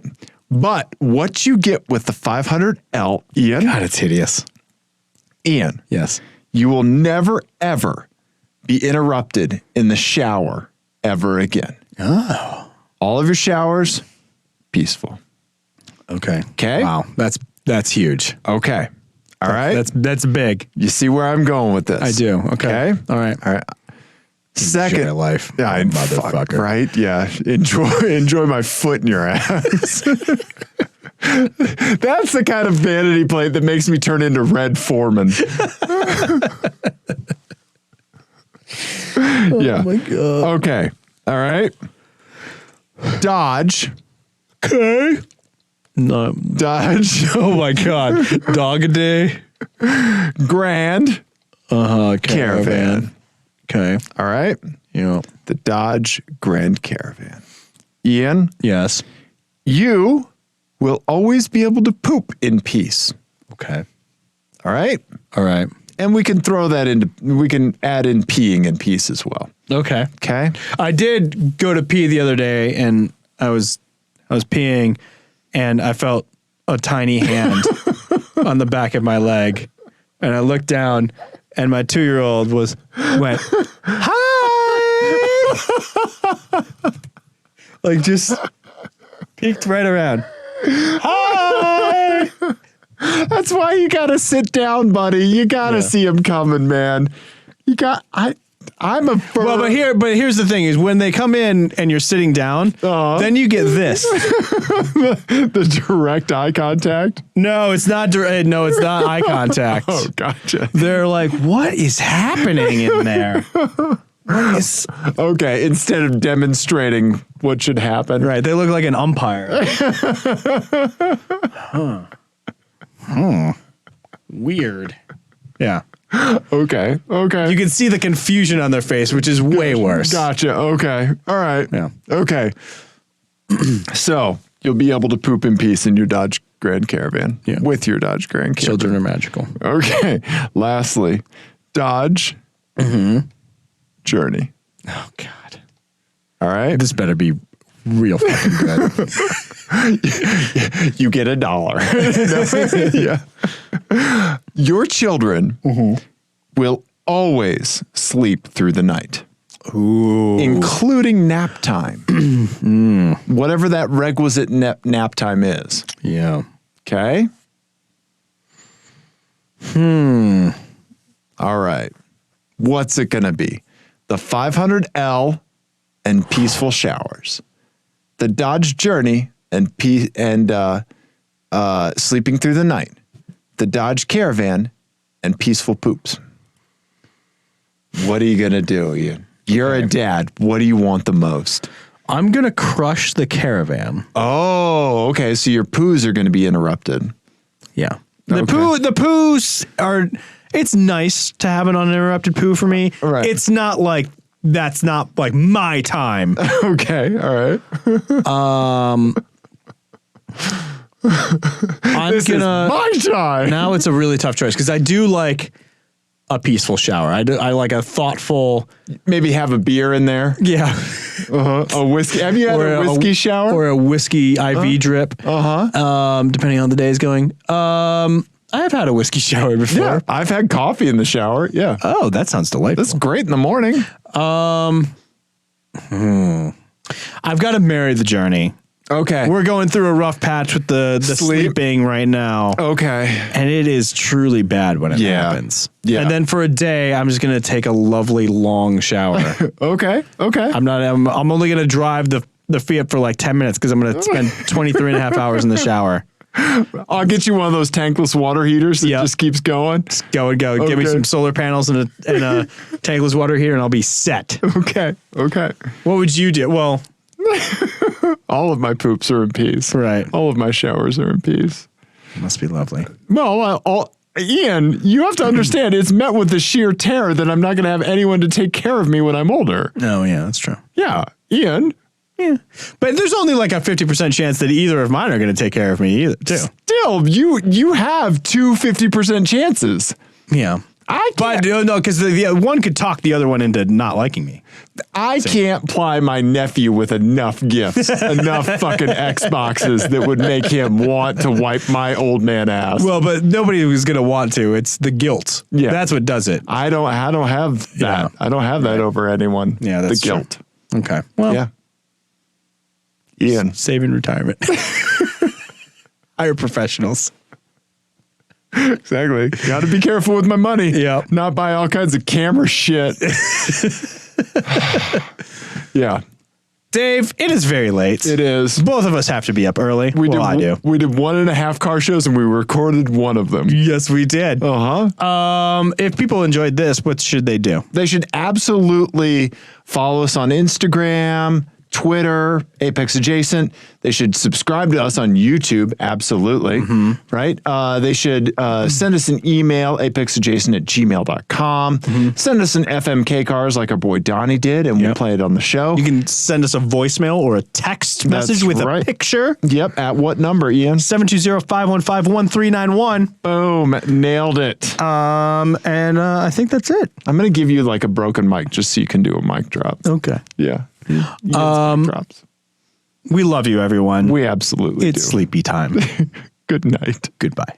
But what you get with the 500L, Ian. God, it's hideous. Ian. Yes. You will never, ever be interrupted in the shower ever again. Oh. All of your showers, peaceful. Okay. Okay. Wow. That's huge. Okay. All right. That's big. You see where I'm going with this? I do. Okay. All right. Second, enjoy life, motherfucker. Fuck, right? Yeah. Enjoy my foot in your ass. That's the kind of vanity plate that makes me turn into Red Foreman. Yeah. Oh my God. Okay. All right. Dodge. Okay. No. Dodge. Oh my God. Dog a day. Grand. Caravan. Okay. All right. Yeah. The Dodge Grand Caravan. Ian. Yes. You will always be able to poop in peace. Okay. All right. All right. And we can add in peeing in peace as well. Okay. Okay. I did go to pee the other day and I was peeing and I felt a tiny hand on the back of my leg. And I looked down and my 2-year-old went, hi. Like just peeked right around. Hi. That's why you gotta sit down, buddy. You gotta see him coming, man. I I'm a fur. Well, but here's the thing: is when they come in and you're sitting down, then you get this. the direct eye contact. No, it's not direct. No, it's not eye contact. Oh, gotcha. They're like, what is happening in there? Okay, instead of demonstrating what should happen. Right, they look like an umpire. Weird. Yeah. Okay. You can see the confusion on their face, which is way worse. Gotcha. Okay. All right. Yeah. Okay. So you'll be able to poop in peace in your Dodge Grand Caravan with your Dodge Grand Caravan. Children are magical. Okay. Lastly, Dodge Journey. Oh, God. All right. This better be real fucking good. You get $1. Yeah. Your children will always sleep through the night. Ooh. Including nap time. Whatever that requisite nap time is. Yeah. Okay? All right. What's it going to be? The 500L and peaceful showers. The Dodge Journey and sleeping through the night. The Dodge Caravan and peaceful poops. What are you going to do, Ian? You're a dad. What do you want the most? I'm going to crush the Caravan. Oh, okay. So your poos are going to be interrupted. Yeah. The poos are, it's nice to have an uninterrupted poo for me. Right. It's not like, that's not like my time. Okay. All right. This is my time. Now it's a really tough choice because I do like a peaceful shower. I like a thoughtful. Maybe have a beer in there. Yeah. A whiskey. Have you had a whiskey shower? Or a whiskey IV drip. Depending on how the day is going. I have had a whiskey shower before. Yeah, I've had coffee in the shower. Yeah. Oh, that sounds delightful. That's great in the morning. I've got to marry the journey. Okay. We're going through a rough patch with the sleeping right now. Okay. And it is truly bad when it happens. Yeah. And then for a day, I'm just going to take a lovely long shower. Okay. I'm only going to drive the Fiat for like 10 minutes because I'm going to spend 23 and a half hours in the shower. I'll get you one of those tankless water heaters that just keeps going. Just go. Okay. Give me some solar panels and a tankless water heater and I'll be set. Okay. What would you do? Well, all of my poops are in peace. Right. All of my showers are in peace. Must be lovely. Well, Ian, you have to understand it's met with the sheer terror that I'm not going to have anyone to take care of me when I'm older. Oh, yeah, that's true. Yeah. Ian. Yeah. But there's only like a 50% chance that either of mine are going to take care of me either, too. Still, you have two 50% chances. Yeah. I can't. But no, because the one could talk the other one into not liking me. I can't ply my nephew with enough gifts, enough fucking Xboxes that would make him want to wipe my old man ass. Well, but nobody was going to want to. It's the guilt. Yeah. That's what does it. I don't have that. Yeah. I don't have that over anyone. Yeah, that's the guilt. True. Okay. Well, yeah. Ian. Saving retirement. Hire professionals. Exactly. Got to be careful with my money. Yeah. Not buy all kinds of camera shit. Yeah. Dave, it is very late. It is. Both of us have to be up early. I do. We did 1.5 car shows and we recorded one of them. Yes, we did. If people enjoyed this, what should they do? They should absolutely follow us on Instagram, Twitter, Apex Adjacent. They should subscribe to us on YouTube. Absolutely. Right. They should send us an email, apexadjacent@gmail.com. Send us an FMK cars like our boy Donnie did, and we'll play it on the show. You can send us a voicemail or a text message with a picture. Yep. At what number, Ian? 720-515-1391. Boom. Nailed it. And I think that's it. I'm going to give you like a broken mic just so you can do a mic drop. Okay. Yeah. Drops. We love you, everyone. We absolutely do. It's sleepy time. Good night. Goodbye.